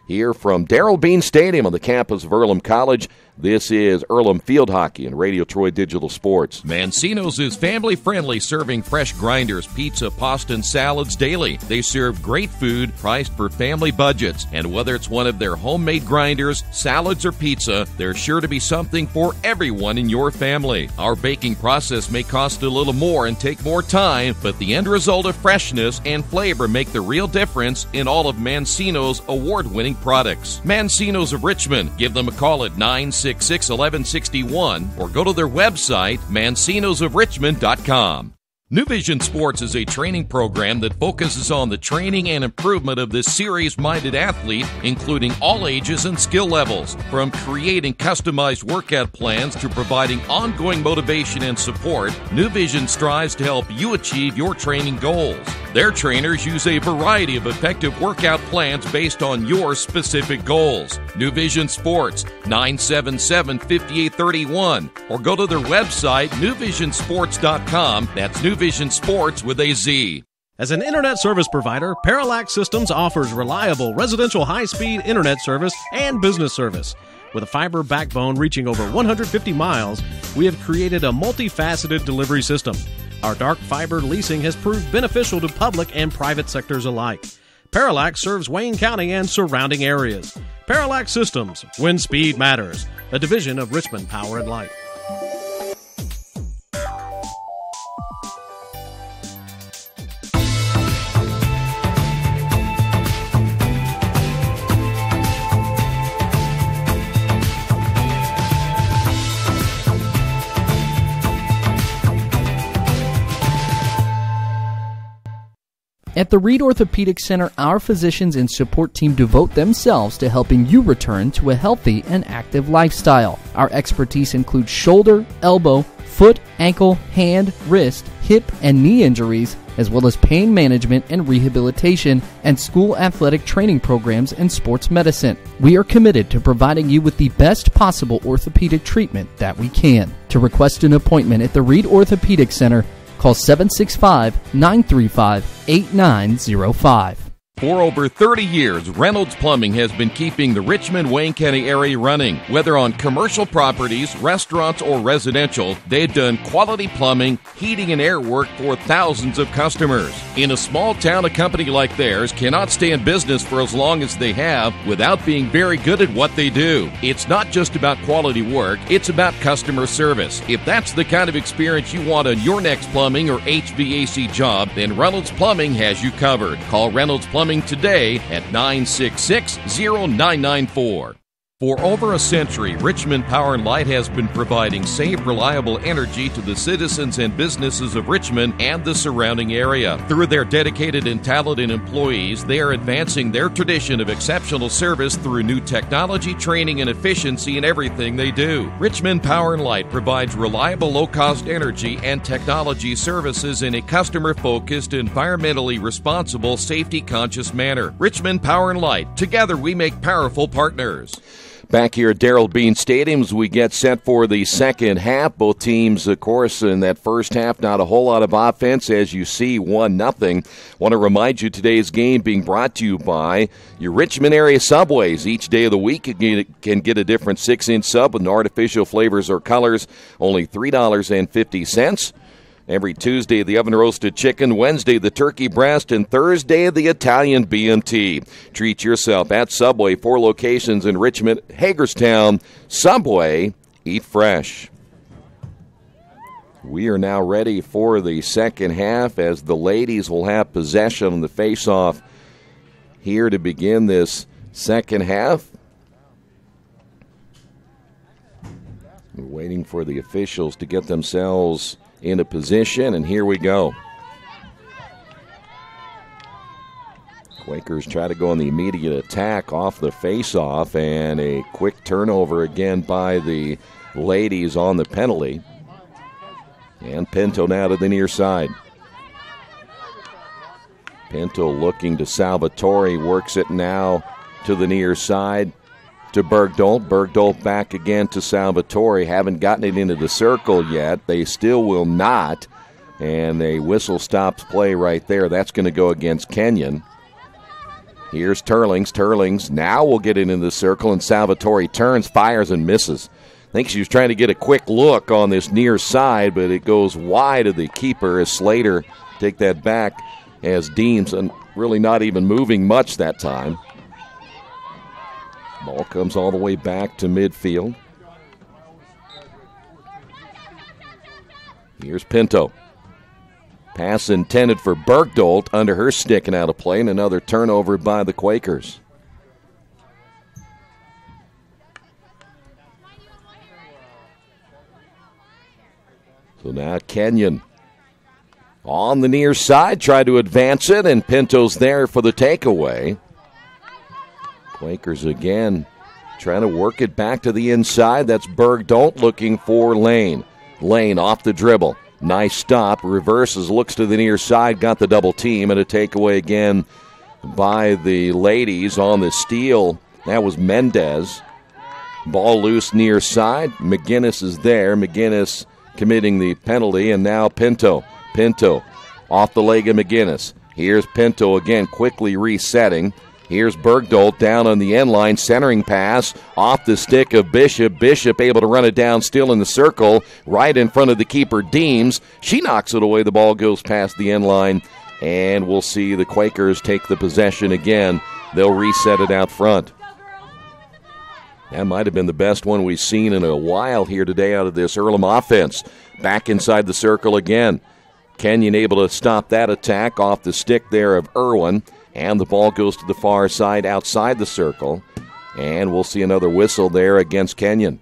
here from Darrell Bean Stadium on the campus of Earlham College. This is Earlham Field Hockey and Radio Troy Digital Sports. Mancino's is family-friendly, serving fresh grinders, pizza, pasta, and salads daily. They serve great food priced for family budgets. And whether it's one of their homemade grinders, salads, or pizza, there's sure to be something for everyone in your family. Our baking process may cost a little more and take more time, but the end result of freshness and flavor make the real difference in all of Mancino's award-winning products. Mancino's of Richmond. Give them a call at 966-1161 or go to their website, mancinosofrichmond.com. New Vision Sports is a training program that focuses on the training and improvement of this serious-minded athlete, including all ages and skill levels. From creating customized workout plans to providing ongoing motivation and support, New Vision strives to help you achieve your training goals. Their trainers use a variety of effective workout plans based on your specific goals. New Vision Sports, 977-5831, or go to their website, newvisionsports.com. That's New Vision Sports with a Z. As an internet service provider, Parallax Systems offers reliable residential high-speed internet service and business service. With a fiber backbone reaching over 150 miles, we have created a multifaceted delivery system. Our dark fiber leasing has proved beneficial to public and private sectors alike. Parallax serves Wayne County and surrounding areas. Parallax Systems, when speed matters, a division of Richmond Power and Light. At the Reed Orthopedic Center, our physicians and support team devote themselves to helping you return to a healthy and active lifestyle. Our expertise includes shoulder, elbow, foot, ankle, hand, wrist, hip, and knee injuries, as well as pain management and rehabilitation and school athletic training programs and sports medicine. We are committed to providing you with the best possible orthopedic treatment that we can. To request an appointment at the Reed Orthopedic Center, call 765-935-8905. For over 30 years, Reynolds Plumbing has been keeping the Richmond-Wayne County area running. Whether on commercial properties, restaurants, or residential, they've done quality plumbing, heating, and air work for thousands of customers. In a small town, a company like theirs cannot stay in business for as long as they have without being very good at what they do. It's not just about quality work, it's about customer service. If that's the kind of experience you want on your next plumbing or HVAC job, then Reynolds Plumbing has you covered. Call Reynolds Plumbing today at 966-0994. For over a century, Richmond Power & Light has been providing safe, reliable energy to the citizens and businesses of Richmond and the surrounding area. Through their dedicated and talented employees, they are advancing their tradition of exceptional service through new technology, training, and efficiency in everything they do. Richmond Power & Light provides reliable, low-cost energy and technology services in a customer-focused, environmentally responsible, safety-conscious manner. Richmond Power & Light. Together we make powerful partners. Back here at Darrell Bean Stadium as we get set for the second half. Both teams, of course, in that first half, not a whole lot of offense. As you see, 1-0. Want to remind you today's game being brought to you by your Richmond area Subways. Each day of the week you can get a different 6-inch sub with no artificial flavors or colors, only $3.50. Every Tuesday, the oven-roasted chicken, Wednesday, the turkey breast, and Thursday, the Italian BMT. Treat yourself at Subway, 4 locations in Richmond, Hagerstown. Subway, eat fresh. We are now ready for the second half as the ladies will have possession on the face-off here to begin this second half. We're waiting for the officials to get themselves into position, and here we go. Quakers try to go on the immediate attack off the face-off, and a quick turnover again by the ladies on the penalty. And Pinto now to the near side. Pinto looking to Salvatore, works it now to the near side to Bergdolt. Bergdolt back again to Salvatore. Haven't gotten it into the circle yet. They still will not. And a whistle stops play right there. That's going to go against Kenyon. Here's Turlings. Turlings now will get it into the circle, and Salvatore turns, fires, and misses. I think she was trying to get a quick look on this near side, but it goes wide of the keeper as Slater take that back as Deems, and really not even moving much that time. Ball comes all the way back to midfield. Here's Pinto. Pass intended for Bergdolt, under her stick and out of play, and another turnover by the Quakers. So now Kenyon on the near side, tried to advance it, and Pinto's there for the takeaway. Quakers again trying to work it back to the inside. That's Bergdolt looking for Lane. Lane off the dribble. Nice stop. Reverses, looks to the near side. Got the double team, and a takeaway again by the ladies on the steal. That was Mendez. Ball loose near side. McGinnis is there. McGinnis committing the penalty, and now Pinto. Pinto off the leg of McGinnis. Here's Pinto again, quickly resetting. Here's Bergdolt down on the end line, centering pass off the stick of Bishop. Bishop able to run it down, still in the circle, right in front of the keeper, Deems. She knocks it away. The ball goes past the end line, and we'll see the Quakers take the possession again. They'll reset it out front. That might have been the best one we've seen in a while here today out of this Earlham offense. Back inside the circle again. Kenyon able to stop that attack off the stick there of Irwin. And the ball goes to the far side outside the circle. And we'll see another whistle there against Kenyon.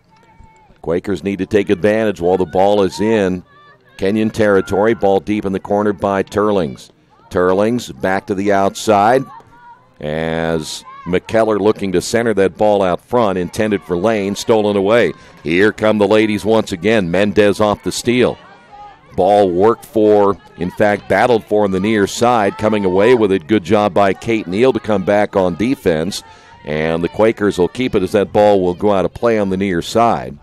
Quakers need to take advantage while the ball is in Kenyon territory. Ball deep in the corner by Turlings. Turlings back to the outside as McKellar looking to center that ball out front, intended for Lane, stolen away. Here come the ladies once again. Mendez off the steal. Ball worked for, in fact, battled for on the near side, coming away with it. Good job by Kate Neal to come back on defense. And the Quakers will keep it as that ball will go out of play on the near side.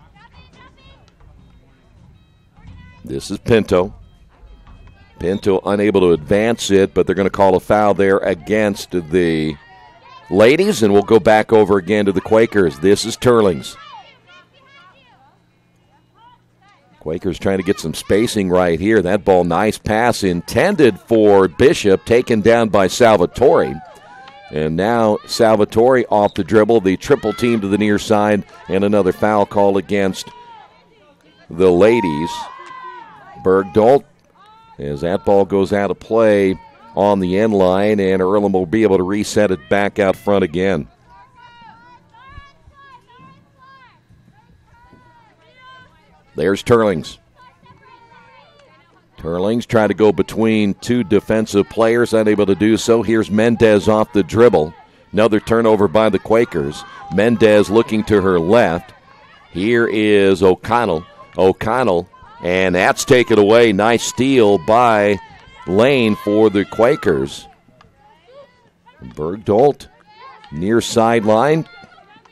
This is Pinto. Pinto unable to advance it, but they're going to call a foul there against the ladies, and we'll go back over again to the Quakers. This is Turlings. Quakers trying to get some spacing right here. That ball, nice pass intended for Bishop, taken down by Salvatore. And now Salvatore off the dribble, the triple team to the near side, and another foul call against the ladies. Bergdahl, as that ball goes out of play on the end line, and Earlham will be able to reset it back out front again. There's Turlings. Turlings trying to go between two defensive players, unable to do so. Here's Mendez off the dribble. Another turnover by the Quakers. Mendez looking to her left. Here is O'Connell. O'Connell, and that's taken away. Nice steal by Lane for the Quakers. Bergdahl near sideline.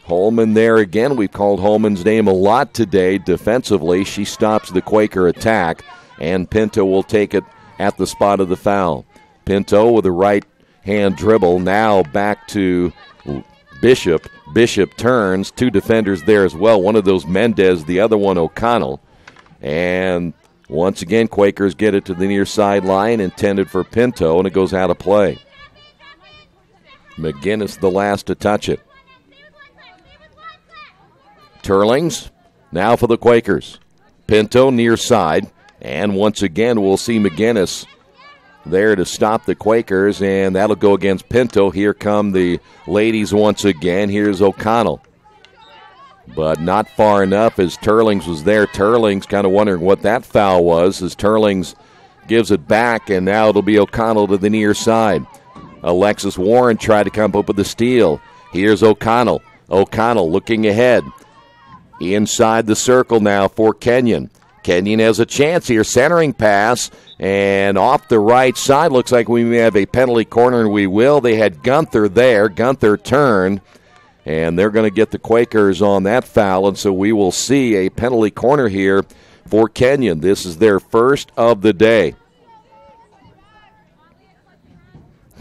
Holman there again. We've called Holman's name a lot today defensively. She stops the Quaker attack, and Pinto will take it at the spot of the foul. Pinto with a right-hand dribble. Now back to Bishop. Bishop turns. Two defenders there as well. One of those Mendez, the other one O'Connell. And once again, Quakers get it to the near sideline, intended for Pinto, and it goes out of play. McGinnis the last to touch it. Turlings now for the Quakers. Pinto near side, and once again we'll see McGinnis there to stop the Quakers, and that'll go against Pinto. Here come the ladies once again. Here's O'Connell, but not far enough as Turlings was there. Turlings kind of wondering what that foul was as Turlings gives it back, and now it'll be O'Connell to the near side. Alexis Warren tried to come up with the steal. Here's O'Connell. O'Connell looking ahead. Inside the circle now for Kenyon. Kenyon has a chance here. Centering pass, and off the right side. Looks like we may have a penalty corner, and we will. They had Gunther there. Gunther turned, and they're going to get the Quakers on that foul, and so we will see a penalty corner here for Kenyon. This is their first of the day.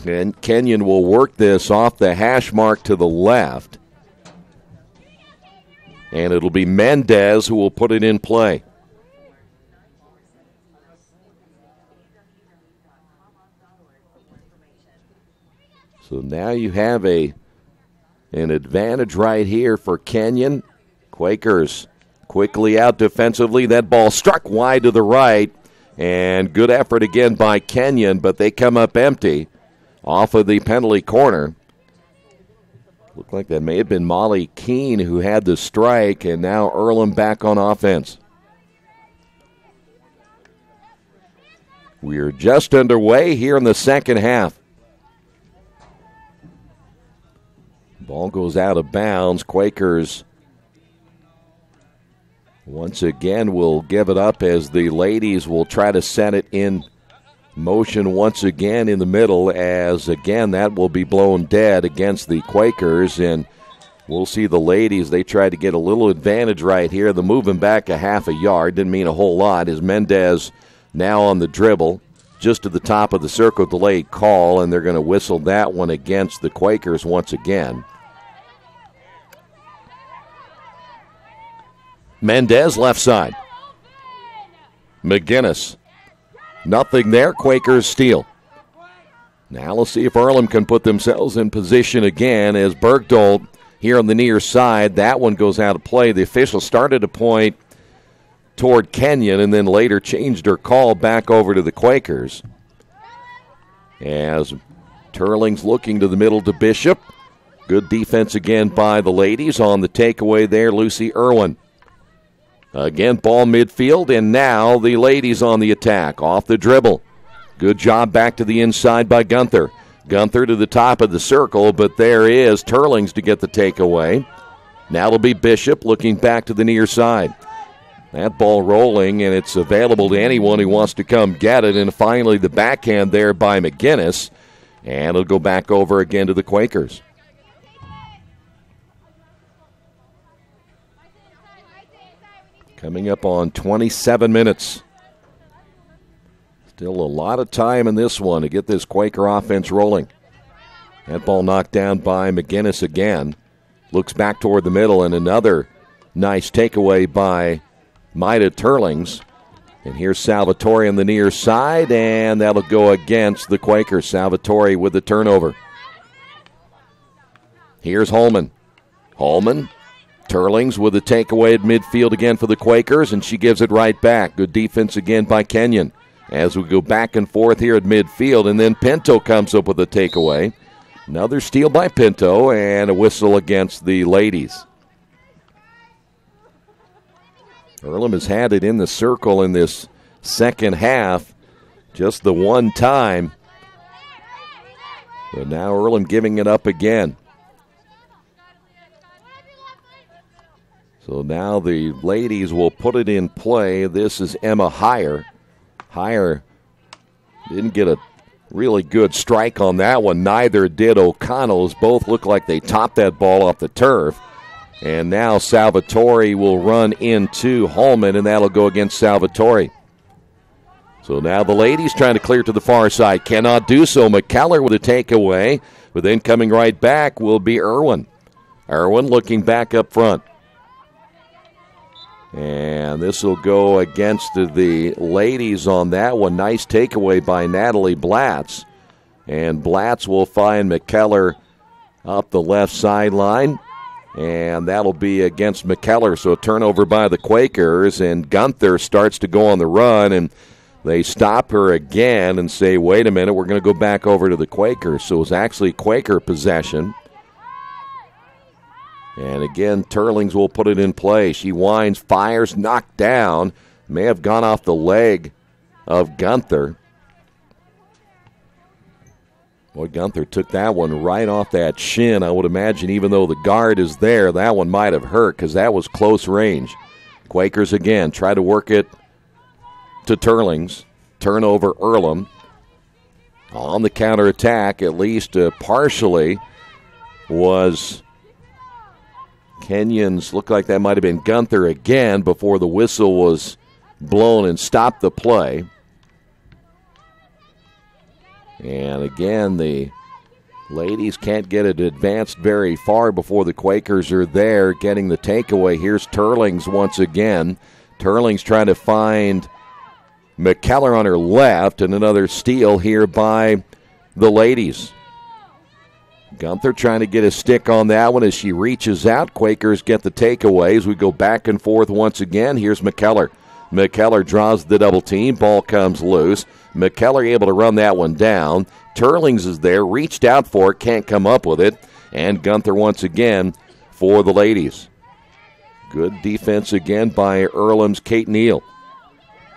And Kenyon will work this off the hash mark to the left. And it'll be Mendez who will put it in play. So now you have an advantage right here for Kenyon. Quakers quickly out defensively. That ball struck wide to the right. And good effort again by Kenyon, but they come up empty off of the penalty corner. Looked like that may have been Molly Keene who had the strike, and now Earlham back on offense. We are just underway here in the second half. Ball goes out of bounds. Quakers once again will give it up as the ladies will try to set it in motion once again in the middle, as again that will be blown dead against the Quakers, and we'll see the ladies. They tried to get a little advantage right here. They're moving back a half a yard. Didn't mean a whole lot as Mendez now on the dribble just to the top of the circle. Delayed call, and they're going to whistle that one against the Quakers once again. Mendez left side. McGinnis. Nothing there. Quakers steal. Now let's see if Earlham can put themselves in position again as Bergdahl here on the near side. That one goes out of play. The official started to point toward Kenyon and then later changed her call back over to the Quakers. As Turlings looking to the middle to Bishop. Good defense again by the ladies on the takeaway there. Lucy Irwin. Again, ball midfield, and now the ladies on the attack. Off the dribble. Good job back to the inside by Gunther. Gunther to the top of the circle, but there is Turlings to get the takeaway. Now it'll be Bishop looking back to the near side. That ball rolling, and it's available to anyone who wants to come get it. And finally, the backhand there by McGinnis, and it'll go back over again to the Quakers. Coming up on 27 minutes. Still a lot of time in this one to get this Quaker offense rolling. That ball knocked down by McGinnis again. Looks back toward the middle, and another nice takeaway by Maida Turlings. And here's Salvatore on the near side, and that'll go against the Quakers. Salvatore with the turnover. Here's Holman. Holman, Turlings with the takeaway at midfield again for the Quakers, and she gives it right back. Good defense again by Kenyon. As we go back and forth here at midfield, and then Pinto comes up with a takeaway. Another steal by Pinto, and a whistle against the ladies. Earlham has had it in the circle in this second half, just the one time. But now Earlham giving it up again. So now the ladies will put it in play. This is Emma Heyer. Heyer didn't get a really good strike on that one. Neither did O'Connell's. Both look like they topped that ball off the turf. And now Salvatore will run into Holman, and that'll go against Salvatore. So now the ladies trying to clear to the far side. Cannot do so. McKellar with a takeaway. But then coming right back will be Irwin. Irwin looking back up front. And this will go against the ladies on that one. Nice takeaway by Natalie Blatz. And Blatz will find McKellar up the left sideline. And that'll be against McKellar. So a turnover by the Quakers. And Gunther starts to go on the run. And they stop her again and say, wait a minute, we're going to go back over to the Quakers. So it was actually Quaker possession. And again, Turlings will put it in play. She winds, fires, knocked down. May have gone off the leg of Gunther. Boy, Gunther took that one right off that shin. I would imagine even though the guard is there, that one might have hurt because that was close range. Quakers again try to work it to Turlings. Turnover Earlham. On the counterattack, at least partially, was Kenyon's. Looked like that might have been Gunther again before the whistle was blown and stopped the play. And again, the ladies can't get it advanced very far before the Quakers are there getting the takeaway. Here's Turlings once again. Turlings trying to find McKellar on her left, and another steal here by the ladies. Gunther trying to get a stick on that one as she reaches out. Quakers get the takeaway as we go back and forth once again. Here's McKellar. McKellar draws the double team. Ball comes loose. McKellar able to run that one down. Turlings is there, reached out for it, can't come up with it. And Gunther once again for the ladies. Good defense again by Earlham's Kate Neal.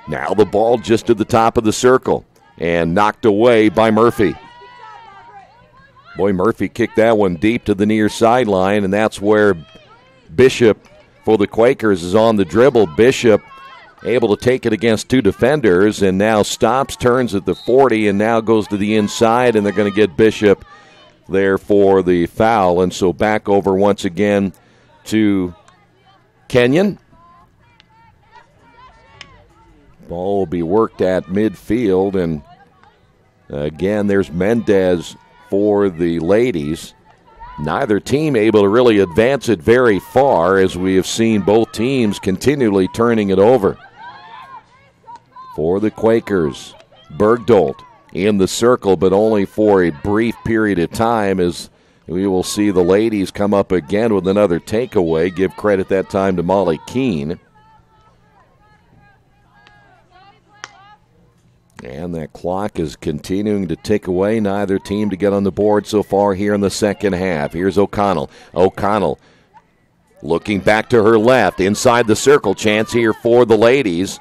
Now the ball just to the top of the circle and knocked away by Murphy. Boy, Murphy kicked that one deep to the near sideline, and that's where Bishop for the Quakers is on the dribble. Bishop able to take it against two defenders, and now stops, turns at the 40, and now goes to the inside, and they're going to get Bishop there for the foul. And so back over once again to Kenyon. Ball will be worked at midfield, and again, there's Mendez for the ladies. Neither team able to really advance it very far, as we have seen both teams continually turning it over. For the Quakers, Bergdolt in the circle, but only for a brief period of time, as we will see the ladies come up again with another takeaway. Give credit that time to Molly Keene. And that clock is continuing to tick away. Neither team to get on the board so far here in the second half. Here's O'Connell. O'Connell looking back to her left. Inside the circle. Chance here for the ladies.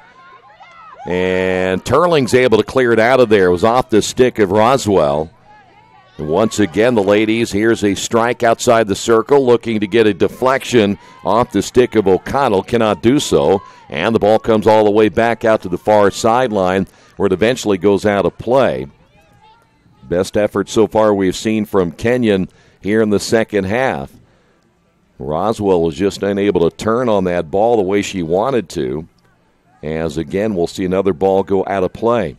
And Turling's able to clear it out of there. It was off the stick of Roswell. And once again, the ladies, here's a strike outside the circle, looking to get a deflection off the stick of O'Connell. Cannot do so. And the ball comes all the way back out to the far sideline, where it eventually goes out of play. Best effort so far we've seen from Kenyon here in the second half. Roswell was just unable to turn on that ball the way she wanted to, as again we'll see another ball go out of play.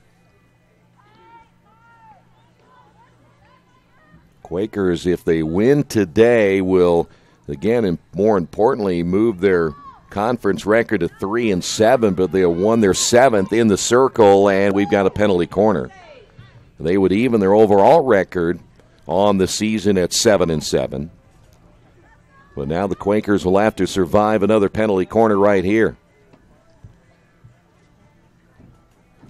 Quakers, if they win today, will, again, and more importantly, move their conference record to 3-7, but they have won their 7th in the circle, and we've got a penalty corner. They would even their overall record on the season at 7-7. But now the Quakers will have to survive another penalty corner right here.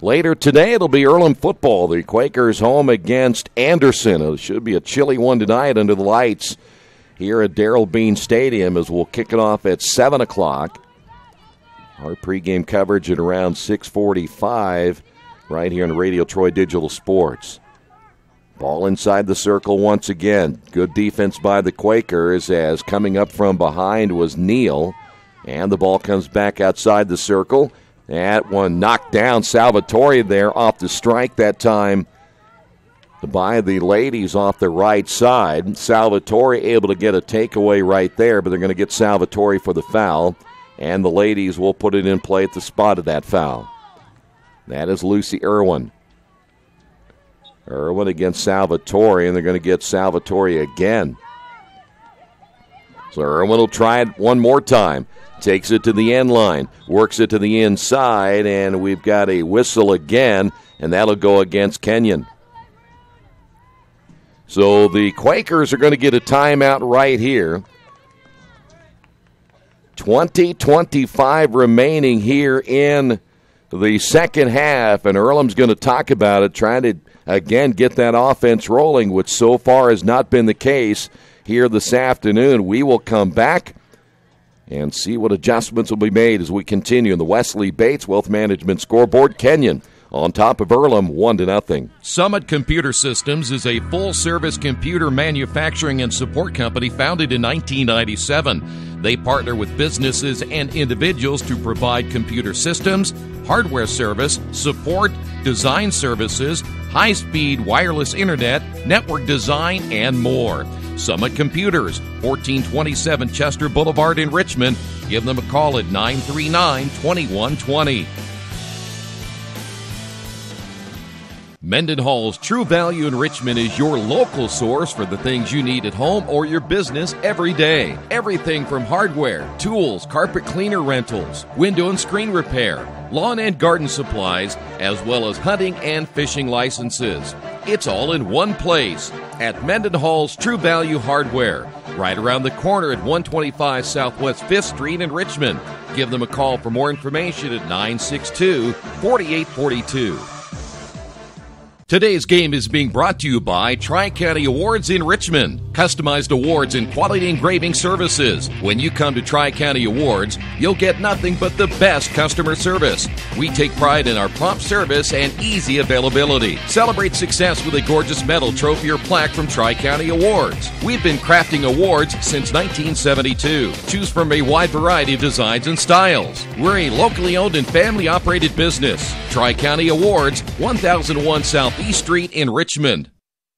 Later today, it'll be Earlham football. The Quakers home against Anderson. It should be a chilly one tonight under the lights here at Darrell Bean Stadium, as we'll kick it off at 7 o'clock. Our pregame coverage at around 6:45 right here on Radio Troy Digital Sports. Ball inside the circle once again. Good defense by the Quakers, as coming up from behind was Neal. And the ball comes back outside the circle. That one knocked down. Salvatore there off the strike that time by the ladies off the right side. Salvatore able to get a takeaway right there, but they're going to get Salvatore for the foul. And the ladies will put it in play at the spot of that foul. That is Lucy Irwin. Irwin against Salvatore, and they're going to get Salvatore again. So Irwin will try it one more time. Takes it to the end line, works it to the inside, and we've got a whistle again, and that'll go against Kenyon. So the Quakers are going to get a timeout right here. 20-25 remaining here in the second half, and Earlham's going to talk about it, trying to, again, get that offense rolling, which so far has not been the case here this afternoon. We will come back and see what adjustments will be made as we continue in the Wesley Bates Wealth Management scoreboard. Kenyon on top of Earlham, 1-0. Summit Computer Systems is a full-service computer manufacturing and support company founded in 1997. They partner with businesses and individuals to provide computer systems, hardware service, support, design services, high-speed wireless internet, network design, and more. Summit Computers, 1427 Chester Boulevard in Richmond. Give them a call at 939-2120. Mendenhall's True Value in Richmond is your local source for the things you need at home or your business every day. Everything from hardware, tools, carpet cleaner rentals, window and screen repair, lawn and garden supplies, as well as hunting and fishing licenses. It's all in one place at Mendenhall's True Value Hardware, right around the corner at 125 Southwest 5th Street in Richmond. Give them a call for more information at 962-4842. Today's game is being brought to you by Tri-County Awards in Richmond. Customized awards and quality engraving services. When you come to Tri-County Awards, you'll get nothing but the best customer service. We take pride in our prompt service and easy availability. Celebrate success with a gorgeous medal, trophy, or plaque from Tri-County Awards. We've been crafting awards since 1972. Choose from a wide variety of designs and styles. We're a locally owned and family-operated business. Tri-County Awards, 1001 South East Street in Richmond.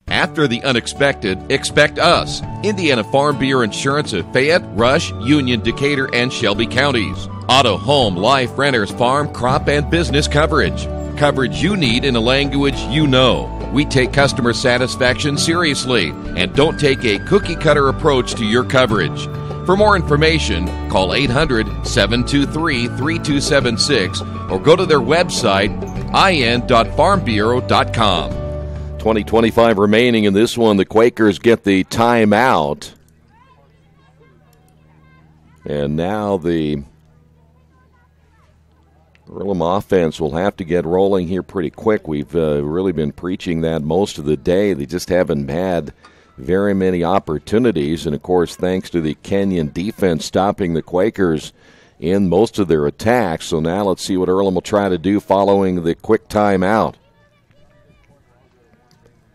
After the unexpected, expect us. Indiana Farm Bureau Insurance of Fayette, Rush, Union, Decatur, and Shelby counties. Auto, home, life, renters, farm, crop, and business coverage. Coverage you need in a language you know. We take customer satisfaction seriously and don't take a cookie-cutter approach to your coverage. For more information, call 800-723-3276 or go to their website, in.farmbureau.com. 20-25 remaining in this one. The Quakers get the timeout. And now the Earlham offense will have to get rolling here pretty quick. We've really been preaching that most of the day. They just haven't had very many opportunities. And, of course, thanks to the Kenyon defense stopping the Quakers in most of their attacks. So now let's see what Earlham will try to do following the quick timeout.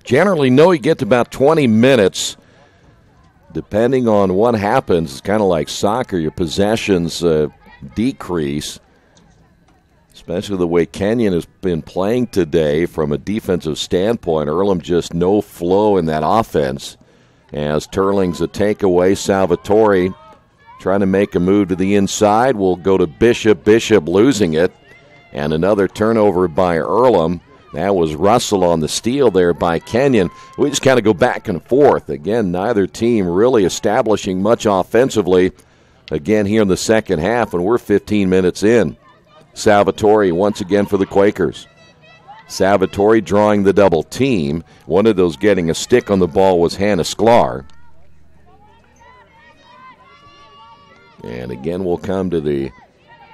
Generally, you get to about 20 minutes. Depending on what happens, it's kind of like soccer. Your possessions decrease, especially the way Kenyon has been playing today from a defensive standpoint. Earlham just no flow in that offense as Turling's a takeaway. Salvatore trying to make a move to the inside. Will go to Bishop. Bishop losing it. And another turnover by Earlham. That was Russell on the steal there by Kenyon. We just kind of go back and forth. Again, neither team really establishing much offensively. Again, here in the second half, and we're 15 minutes in. Salvatore once again for the Quakers. Salvatore drawing the double team. One of those getting a stick on the ball was Hannah Sklar. And again, we'll come to the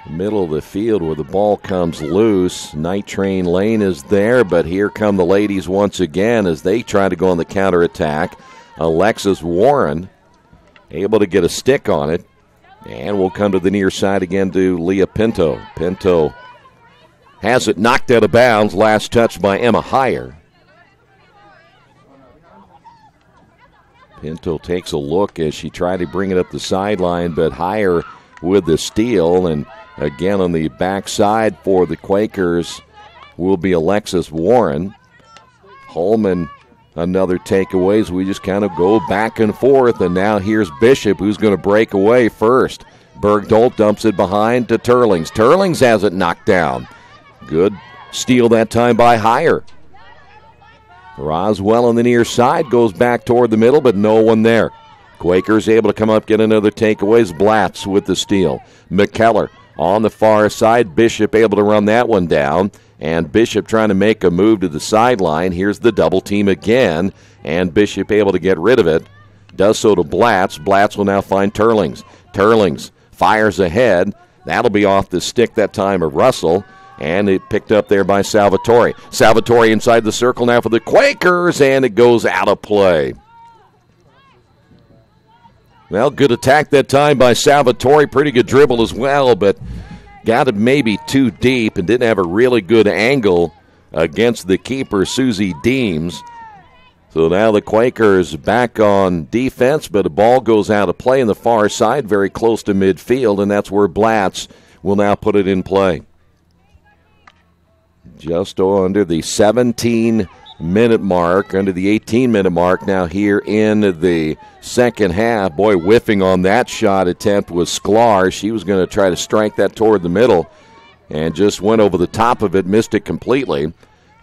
middle of the field where the ball comes loose. Night Train Lane is there, but here come the ladies once again as they try to go on the counterattack. Alexis Warren able to get a stick on it. And we'll come to the near side again to Leah Pinto. Pinto has it knocked out of bounds. Last touch by Emma Heyer. Pinto takes a look as she tried to bring it up the sideline, but Heyer with the steal. And again on the backside for the Quakers will be Alexis Warren. Holman, another takeaway as we just kind of go back and forth. And now here's Bishop, who's going to break away first. Bergdolt dumps it behind to Turlings. Turlings has it knocked down. Good steal that time by Heyer. Roswell on the near side goes back toward the middle, but no one there. Quakers able to come up, get another takeaway. Blatz with the steal. McKellar on the far side. Bishop able to run that one down. And Bishop trying to make a move to the sideline. Here's the double team again. And Bishop able to get rid of it. Does so to Blatz. Blatz will now find Turlings. Turlings fires ahead. That'll be off the stick that time of Russell. And it picked up there by Salvatore. Salvatore inside the circle now for the Quakers. And it goes out of play. Well, good attack that time by Salvatore. Pretty good dribble as well, but got it maybe too deep and didn't have a really good angle against the keeper, Susie Deems. So now the Quakers back on defense, but the ball goes out of play in the far side, very close to midfield, and that's where Blatz will now put it in play. Just under the 17-minute mark, under the 18-minute mark now here in the second half. Boy, whiffing on that shot attempt was Sklar. She was going to try to strike that toward the middle and just went over the top of it, missed it completely.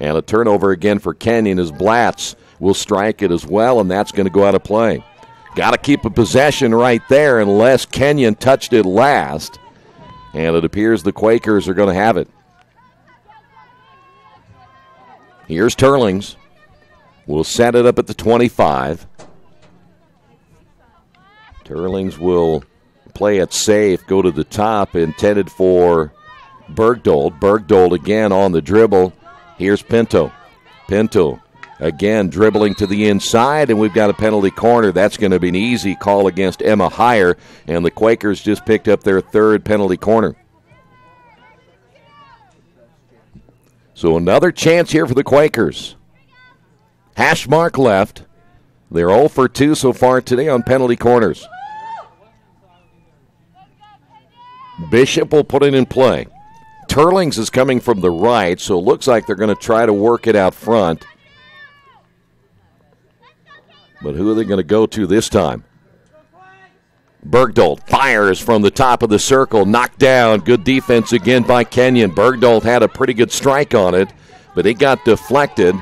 And a turnover again for Kenyon as Blatz will strike it as well, and that's going to go out of play. Got to keep a possession right there unless Kenyon touched it last. And it appears the Quakers are going to have it. Here's Turlings. We'll set it up at the 25. Turlings will play it safe, go to the top, intended for Bergdolt. Bergdolt again on the dribble. Here's Pinto. Pinto again dribbling to the inside, and we've got a penalty corner. That's going to be an easy call against Emma Heyer, and the Quakers just picked up their third penalty corner. So another chance here for the Quakers. Hash mark left. They're 0 for 2 so far today on penalty corners. Bishop will put it in play. Turlings is coming from the right, so it looks like they're going to try to work it out front. But who are they going to go to this time? Bergdolt fires from the top of the circle, knocked down. Good defense again by Kenyon. Bergdolt had a pretty good strike on it, but it got deflected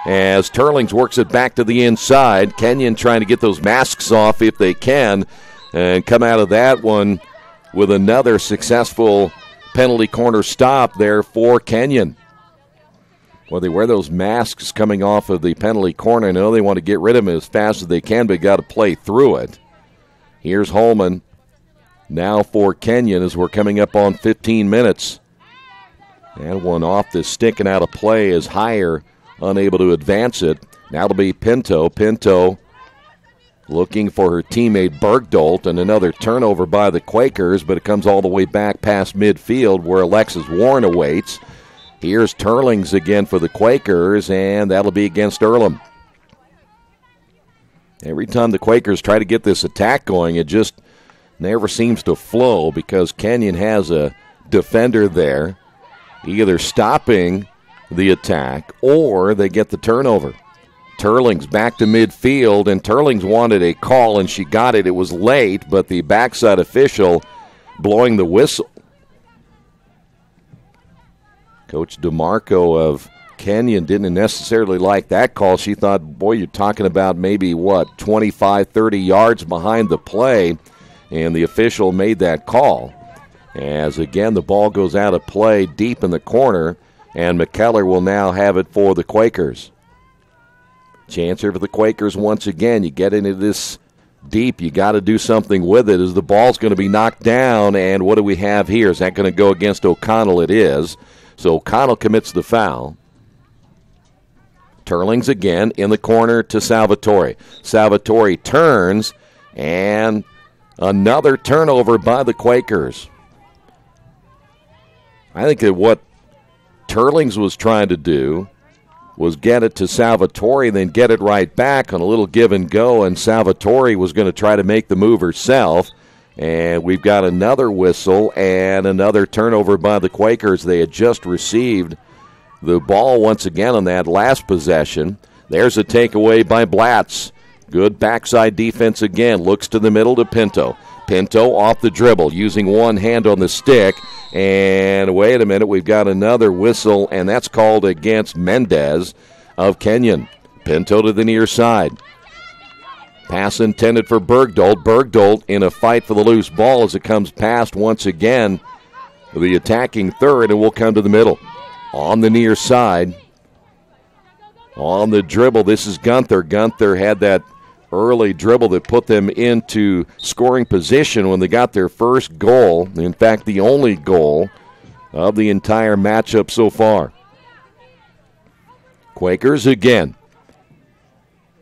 as Turlings works it back to the inside. Kenyon trying to get those masks off if they can and come out of that one with another successful penalty corner stop there for Kenyon. Well, they wear those masks coming off of the penalty corner. I know they want to get rid of them as fast as they can, but got to play through it. Here's Holman now for Kenyon as we're coming up on 15 minutes. And one off the stick and out of play as Heyer unable to advance it. Now it'll be Pinto. Pinto looking for her teammate Bergdolt, and another turnover by the Quakers, but it comes all the way back past midfield where Alexis Warren awaits. Here's Turlings again for the Quakers, and that'll be against Earlham. Every time the Quakers try to get this attack going, it just never seems to flow because Kenyon has a defender there, either stopping the attack or they get the turnover. Turlings back to midfield, and Turlings wanted a call, and she got it. It was late, but the backside official blowing the whistle. Coach DeMarco of Kenyon didn't necessarily like that call. She thought, boy, you're talking about maybe, 25, 30 yards behind the play, and the official made that call. As, again, the ball goes out of play deep in the corner, and McKellar will now have it for the Quakers. Chance here for the Quakers once again. You get into this deep, you got to do something with it as the ball's going to be knocked down, and what do we have here? Is that going to go against O'Connell? It is. So O'Connell commits the foul. Turlings again in the corner to Salvatore. Salvatore turns, and another turnover by the Quakers. I think that what Turlings was trying to do was get it to Salvatore, then get it right back on a little give and go, and Salvatore was going to try to make the move herself. And we've got another whistle and another turnover by the Quakers. They had just received the ball once again on that last possession. There's a takeaway by Blatz. Good backside defense again. Looks to the middle to Pinto. Pinto off the dribble, using one hand on the stick. And wait a minute, we've got another whistle, and that's called against Mendez of Kenyon. Pinto to the near side. Pass intended for Bergdolt. Bergdolt in a fight for the loose ball as it comes past once again the attacking third, and will come to the middle. On the near side, on the dribble, this is Gunther. Gunther had that early dribble that put them into scoring position when they got their first goal. In fact, the only goal of the entire matchup so far. Quakers again.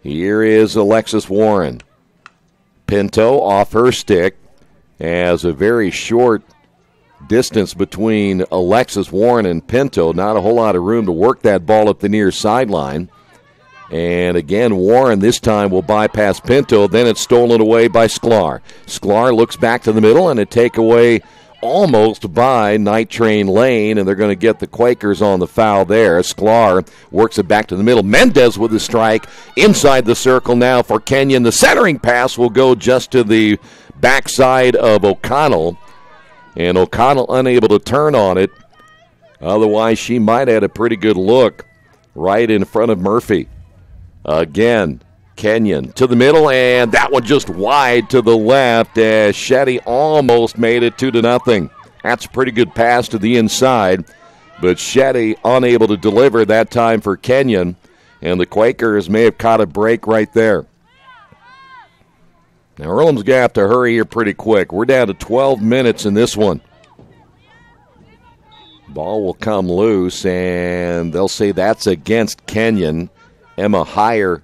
Here is Alexis Warren. Pinto off her stick as a very short distance between Alexis Warren and Pinto. Not a whole lot of room to work that ball up the near sideline. And again, Warren this time will bypass Pinto. Then it's stolen away by Sklar. Sklar looks back to the middle, and a takeaway almost by Night Train Lane, and they're going to get the Quakers on the foul there. Sklar works it back to the middle. Mendez with the strike inside the circle now for Kenyon. The centering pass will go just to the backside of O'Connell, and O'Connell unable to turn on it. Otherwise, she might have had a pretty good look right in front of Murphy. Again, Kenyon to the middle, and that one just wide to the left as Shetty almost made it 2-0. That's a pretty good pass to the inside, but Shetty unable to deliver that time for Kenyon, and the Quakers may have caught a break right there. Now, Earlham's going to have to hurry here pretty quick. We're down to 12 minutes in this one. Ball will come loose, and they'll say that's against Kenyon. Emma Heyer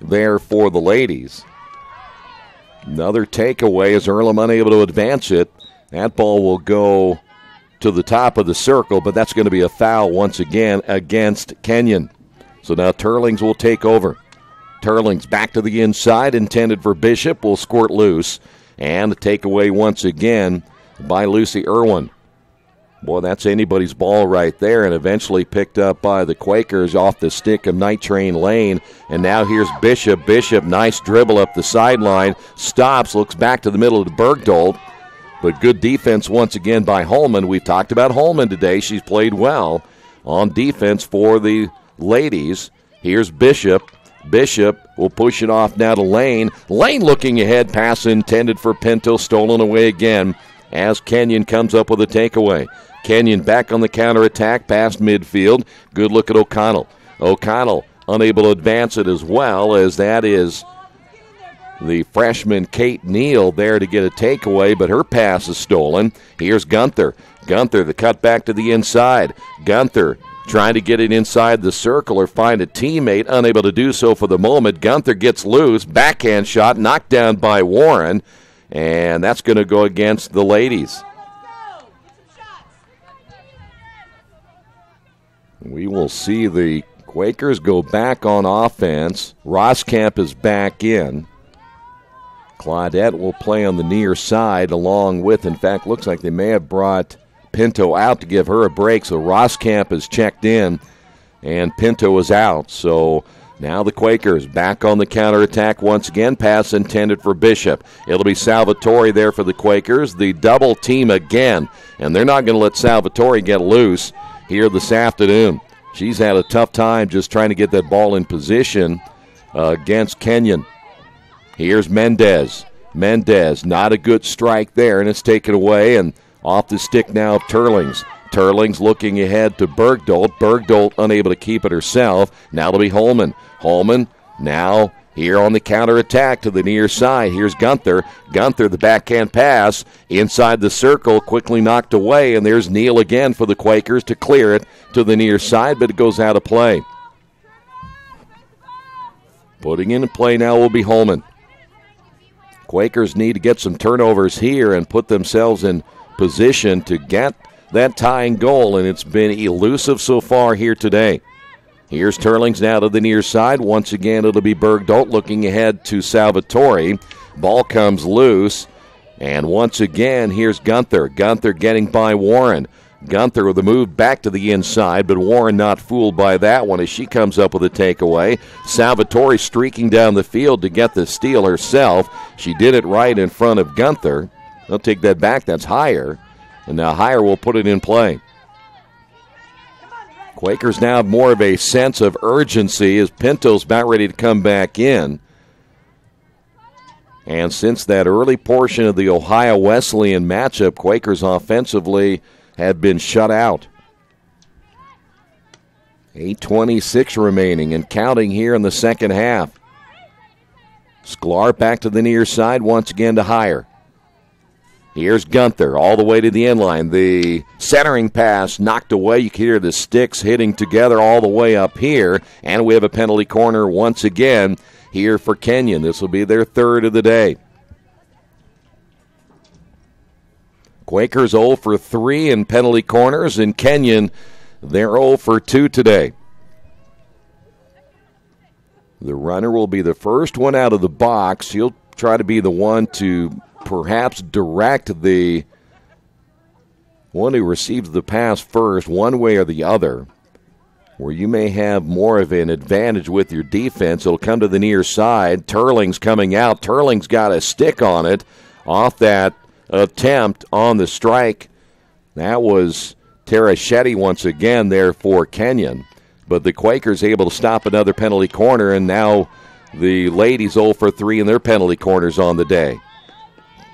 there for the ladies. Another takeaway as Earlham unable to advance it. That ball will go to the top of the circle, but that's going to be a foul once again against Kenyon. So now Turlings will take over. Turlings back to the inside, intended for Bishop, will squirt loose. And a takeaway once again by Lucy Irwin. Boy, that's anybody's ball right there, and eventually picked up by the Quakers off the stick of Night Train Lane. And now here's Bishop. Bishop, nice dribble up the sideline. Stops, looks back to the middle to Bergdolt. But good defense once again by Holman. We've talked about Holman today. She's played well on defense for the ladies. Here's Bishop. Bishop will push it off now to Lane. Lane looking ahead, pass intended for Pinto, stolen away again as Kenyon comes up with a takeaway. Kenyon back on the counterattack past midfield. Good look at O'Connell. O'Connell unable to advance it as well, as that is the freshman Kate Neal there to get a takeaway, but her pass is stolen. Here's Gunther. Gunther, the cut back to the inside. Gunther trying to get it inside the circle or find a teammate, unable to do so for the moment. Gunther gets loose, backhand shot, knocked down by Warren, and that's going to go against the ladies. We will see the Quakers go back on offense. Roskamp is back in. Claudette will play on the near side along with, in fact, looks like they may have brought Pinto out to give her a break. So Roskamp is checked in and Pinto is out. So now the Quakers back on the counterattack once again. Pass intended for Bishop. It'll be Salvatore there for the Quakers. The double team again. And they're not going to let Salvatore get loose here this afternoon. She's had a tough time just trying to get that ball in position against Kenyon. Here's Mendez. Mendez, not a good strike there, and it's taken away, and off the stick now of Turlings. Turlings looking ahead to Bergdolt. Bergdolt unable to keep it herself. Now it'll be Holman. Holman now here on the counterattack to the near side. Here's Gunther. Gunther, the backhand pass inside the circle, quickly knocked away, and there's Neal again for the Quakers to clear it to the near side, but it goes out of play. Putting in play now will be Holman. Quakers need to get some turnovers here and put themselves in position to get that tying goal, and it's been elusive so far here today. Here's Turlings now to the near side. Once again, it'll be Bergdolt looking ahead to Salvatore. Ball comes loose, and once again, here's Gunther. Gunther getting by Warren. Gunther with a move back to the inside, but Warren not fooled by that one as she comes up with a takeaway. Salvatore streaking down the field to get the steal herself. She did it right in front of Gunther. They'll take that back. That's Heyer. And now Heyer will put it in play. Quakers now have more of a sense of urgency as Pinto's about ready to come back in. And since that early portion of the Ohio Wesleyan matchup, Quakers offensively have been shut out. 8:26 remaining and counting here in the second half. Sklar back to the near side once again to Heyer. Here's Gunther all the way to the end line. The centering pass knocked away. You can hear the sticks hitting together all the way up here. And we have a penalty corner once again here for Kenyon. This will be their third of the day. Quakers 0 for 3 in penalty corners, and Kenyon, they're 0 for 2 today. The runner will be the first one out of the box. He'll try to be the one to perhaps direct the one who receives the pass first, one way or the other, where you may have more of an advantage with your defense. It'll come to the near side. Turling's coming out. Turling's got a stick on it off that attempt on the strike. That was Taraschetti once again there for Kenyon. But the Quakers able to stop another penalty corner, and now the ladies 0 for 3 in their penalty corners on the day.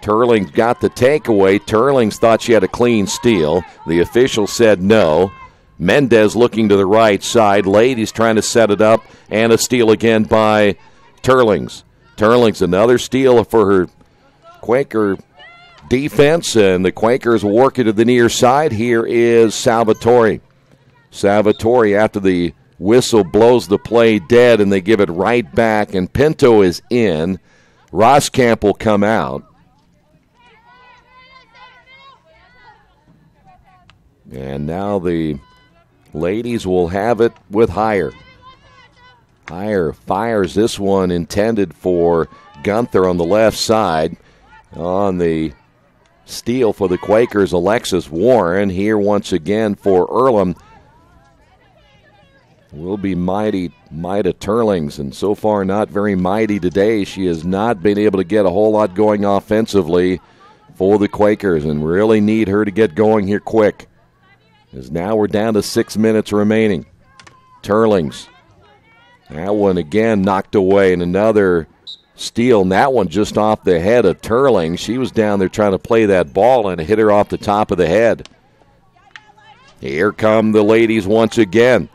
Turlings got the takeaway. Turlings thought she had a clean steal. The official said no. Mendez looking to the right side. Ladies trying to set it up, and a steal again by Turlings. Turlings another steal for her Quaker defense, and the Quakers will work it to the near side. Here is Salvatore. Salvatore, after the whistle, blows the play dead, and they give it right back, and Pinto is in. Roskamp will come out. And now the ladies will have it with Heyer. Heyer fires this one intended for Gunther on the left side. On the steal for the Quakers, Alexis Warren. Here once again for Earlham will be Maida Turlings, and so far not very mighty today. She has not been able to get a whole lot going offensively for the Quakers, and really need her to get going here quick, as now we're down to 6 minutes remaining. Turlings, that one again knocked away, and another steal, and that one just off the head of Turling. She was down there trying to play that ball and hit her off the top of the head. Here come the ladies once again.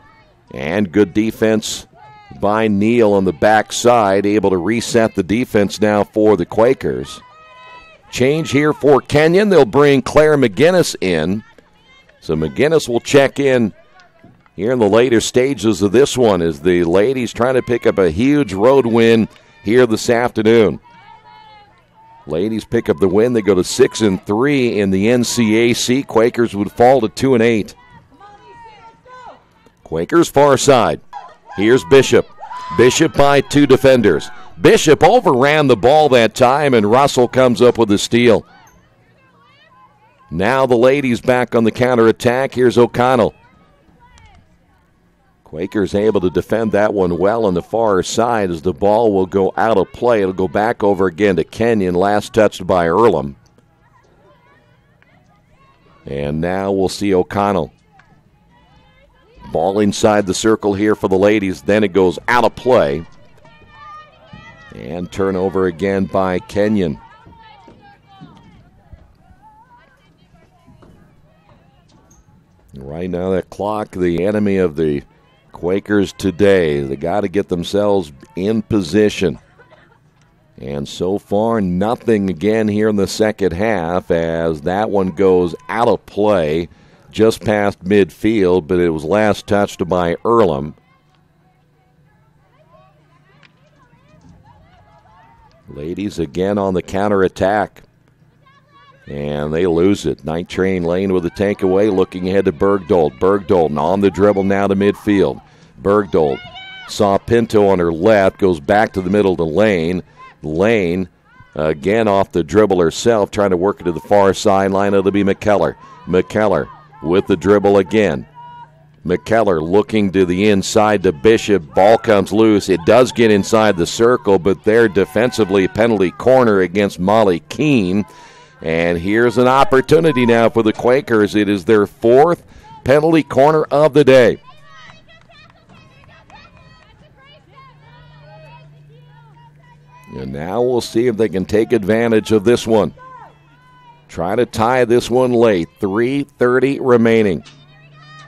And good defense by Neal on the backside, able to reset the defense now for the Quakers. Change here for Kenyon. They'll bring Claire McGinnis in. So McGinnis will check in here in the later stages of this one as the ladies trying to pick up a huge road win here this afternoon. Ladies pick up the win. They go to 6-3 in the NCAC. Quakers would fall to 2-8. Quakers far side. Here's Bishop. Bishop by 2 defenders. Bishop overran the ball that time, and Russell comes up with a steal. Now the ladies back on the counterattack. Here's O'Connell. Quakers able to defend that one well on the far side as the ball will go out of play. It'll go back over again to Kenyon, last touched by Earlham. And now we'll see O'Connell. Ball inside the circle here for the ladies. Then it goes out of play. And turnover again by Kenyon. Right now, that clock, the enemy of the Quakers today. They got to get themselves in position. And so far, nothing again here in the second half as that one goes out of play just past midfield, but it was last touched by Earlham. Ladies again on the counterattack. And they lose it. Night Train Lane with a takeaway, looking ahead to Bergdold. Bergdold on the dribble now to midfield. Bergdold saw Pinto on her left, goes back to the middle to Lane. Lane again off the dribble herself, trying to work it to the far sideline. It'll be McKellar. McKellar with the dribble again. McKellar looking to the inside to Bishop. Ball comes loose. It does get inside the circle, but there defensively, penalty corner against Molly Keene. And here's an opportunity now for the Quakers. It is their fourth penalty corner of the day. And now we'll see if they can take advantage of this one. Try to tie this one late. 3:30 remaining.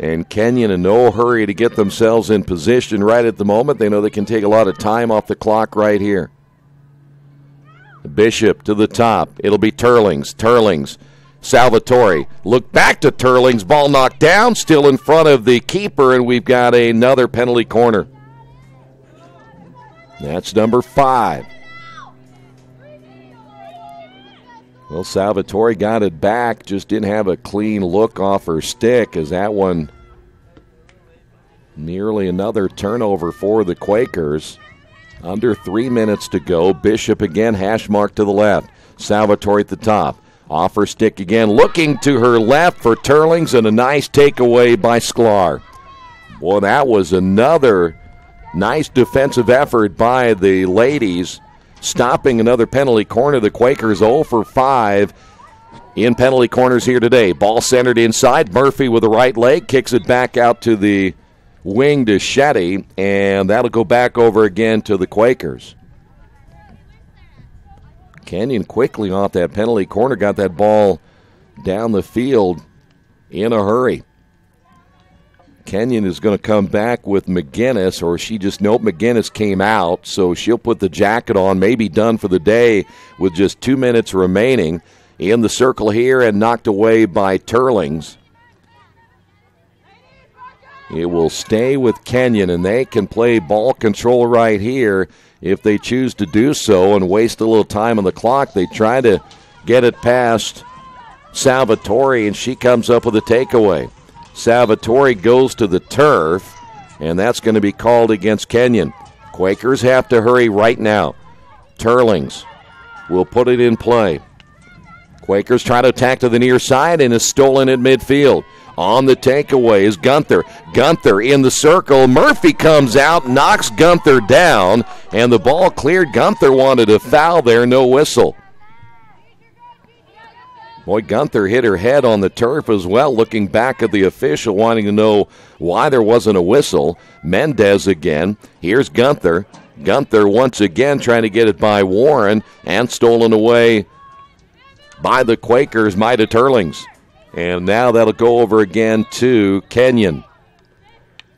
And Kenyon in no hurry to get themselves in position right at the moment. They know they can take a lot of time off the clock right here. Bishop to the top. It'll be Turlings. Turlings. Salvatore. Look back to Turlings. Ball knocked down. Still in front of the keeper, and we've got another penalty corner. That's number 5. Well, Salvatore got it back. Just didn't have a clean look off her stick as that one nearly another turnover for the Quakers. Under 3 minutes to go. Bishop again, hash mark to the left. Salvatore at the top. Off her stick again, looking to her left for Turlings, and a nice takeaway by Sklar. Boy, that was another nice defensive effort by the ladies, stopping another penalty corner. The Quakers 0 for 5 in penalty corners here today. Ball centered inside. Murphy with the right leg kicks it back out to the wing to Shetty, and that'll go back over again to the Quakers. Kenyon quickly off that penalty corner, got that ball down the field in a hurry. Kenyon is going to come back with McGinnis, or McGinnis came out, so she'll put the jacket on, maybe done for the day with just 2 minutes remaining. In the circle here and knocked away by Turlings. It will stay with Kenyon, and they can play ball control right here if they choose to do so and waste a little time on the clock. They try to get it past Salvatore, and she comes up with a takeaway. Salvatore goes to the turf, and that's going to be called against Kenyon. Quakers have to hurry right now. Turlings will put it in play. Quakers try to attack to the near side and is stolen at midfield. On the takeaway is Gunther. Gunther in the circle. Murphy comes out, knocks Gunther down, and the ball cleared. Gunther wanted a foul there, no whistle. Boy, Gunther hit her head on the turf as well, looking back at the official, wanting to know why there wasn't a whistle. Mendez again. Here's Gunther. Gunther once again trying to get it by Warren, and stolen away by the Quakers, Maida Turlings. And now that'll go over again to Kenyon.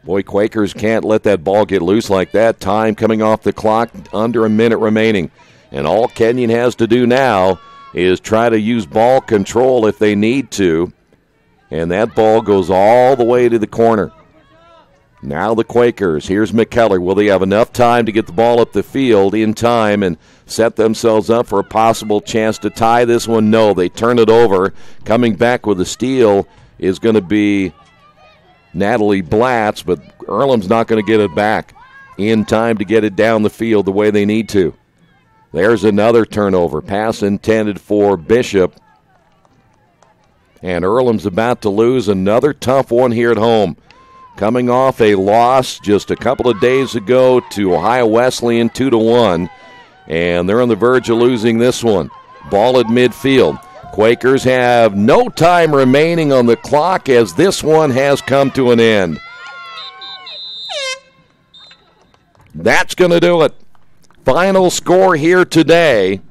Boy, Quakers can't let that ball get loose like that. Time coming off the clock, under a minute remaining. And all Kenyon has to do now is try to use ball control if they need to. And that ball goes all the way to the corner. Now the Quakers. Here's McKellar. Will they have enough time to get the ball up the field in time and set themselves up for a possible chance to tie this one? No, they turn it over. Coming back with a steal is going to be Natalie Blatz, but Earlham's not going to get it back in time to get it down the field the way they need to. There's another turnover. Pass intended for Bishop. And Earlham's about to lose another tough one here at home. Coming off a loss just a couple of days ago to Ohio Wesleyan 2-1. And they're on the verge of losing this one. Ball at midfield. Quakers have no time remaining on the clock as this one has come to an end. That's going to do it. Final score here today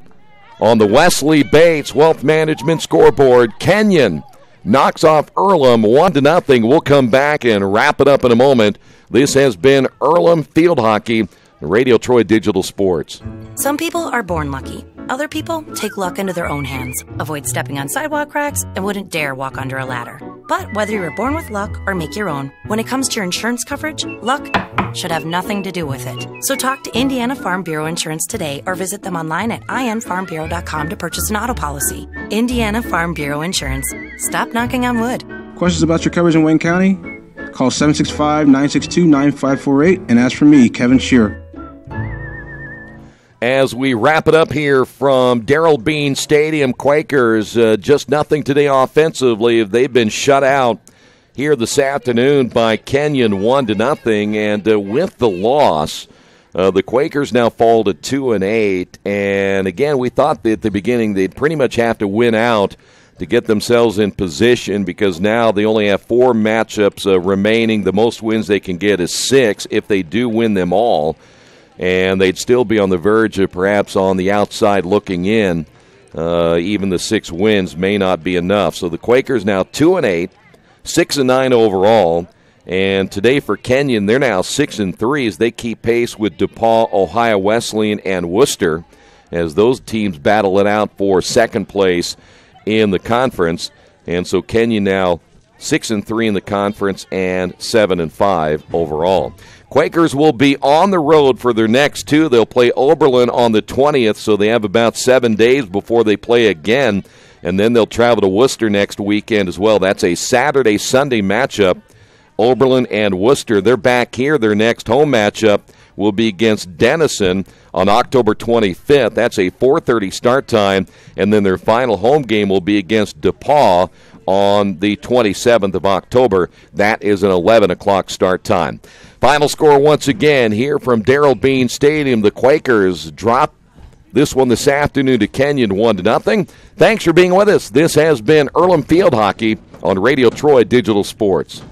on the Wesley Bates Wealth Management scoreboard. Kenyon knocks off Earlham 1-0. We'll come back and wrap it up in a moment. This has been Earlham Field Hockey, Radio Troy Digital Sports. Some people are born lucky. Other people take luck into their own hands, avoid stepping on sidewalk cracks, and wouldn't dare walk under a ladder. But whether you were born with luck or make your own, when it comes to your insurance coverage, luck should have nothing to do with it. So talk to Indiana Farm Bureau Insurance today or visit them online at infarmbureau.com to purchase an auto policy. Indiana Farm Bureau Insurance. Stop knocking on wood. Questions about your coverage in Wayne County? Call 765-962-9548 and ask for me, Kevin Shearer. As we wrap it up here from Darrell Bean Stadium, Quakers, just nothing today offensively. They've been shut out here this afternoon by Kenyon 1-0. And with the loss, the Quakers now fall to 2-8. And again, we thought that at the beginning they'd pretty much have to win out to get themselves in position, because now they only have 4 matchups remaining. The most wins they can get is 6 if they do win them all. And they'd still be on the verge of perhaps on the outside looking in. Even the 6 wins may not be enough. So the Quakers now 2-8, 6-9 overall. And today for Kenyon, they're now 6-3 as they keep pace with DePaul, Ohio Wesleyan, and Worcester as those teams battle it out for second place in the conference. And so Kenyon now 6-3 in the conference and 7-5 overall. Quakers will be on the road for their next 2. They'll play Oberlin on the 20th, so they have about 7 days before they play again. And then they'll travel to Worcester next weekend as well. That's a Saturday-Sunday matchup, Oberlin and Worcester. They're back here. Their next home matchup will be against Denison on October 25th. That's a 4:30 start time. And then their final home game will be against DePaul on the 27th of October. That is an 11 o'clock start time. Final score once again here from Darrell Bean Stadium. The Quakers drop this one this afternoon to Kenyon 1-0. Thanks for being with us. This has been Earlham Field Hockey on Radio Troy Digital Sports.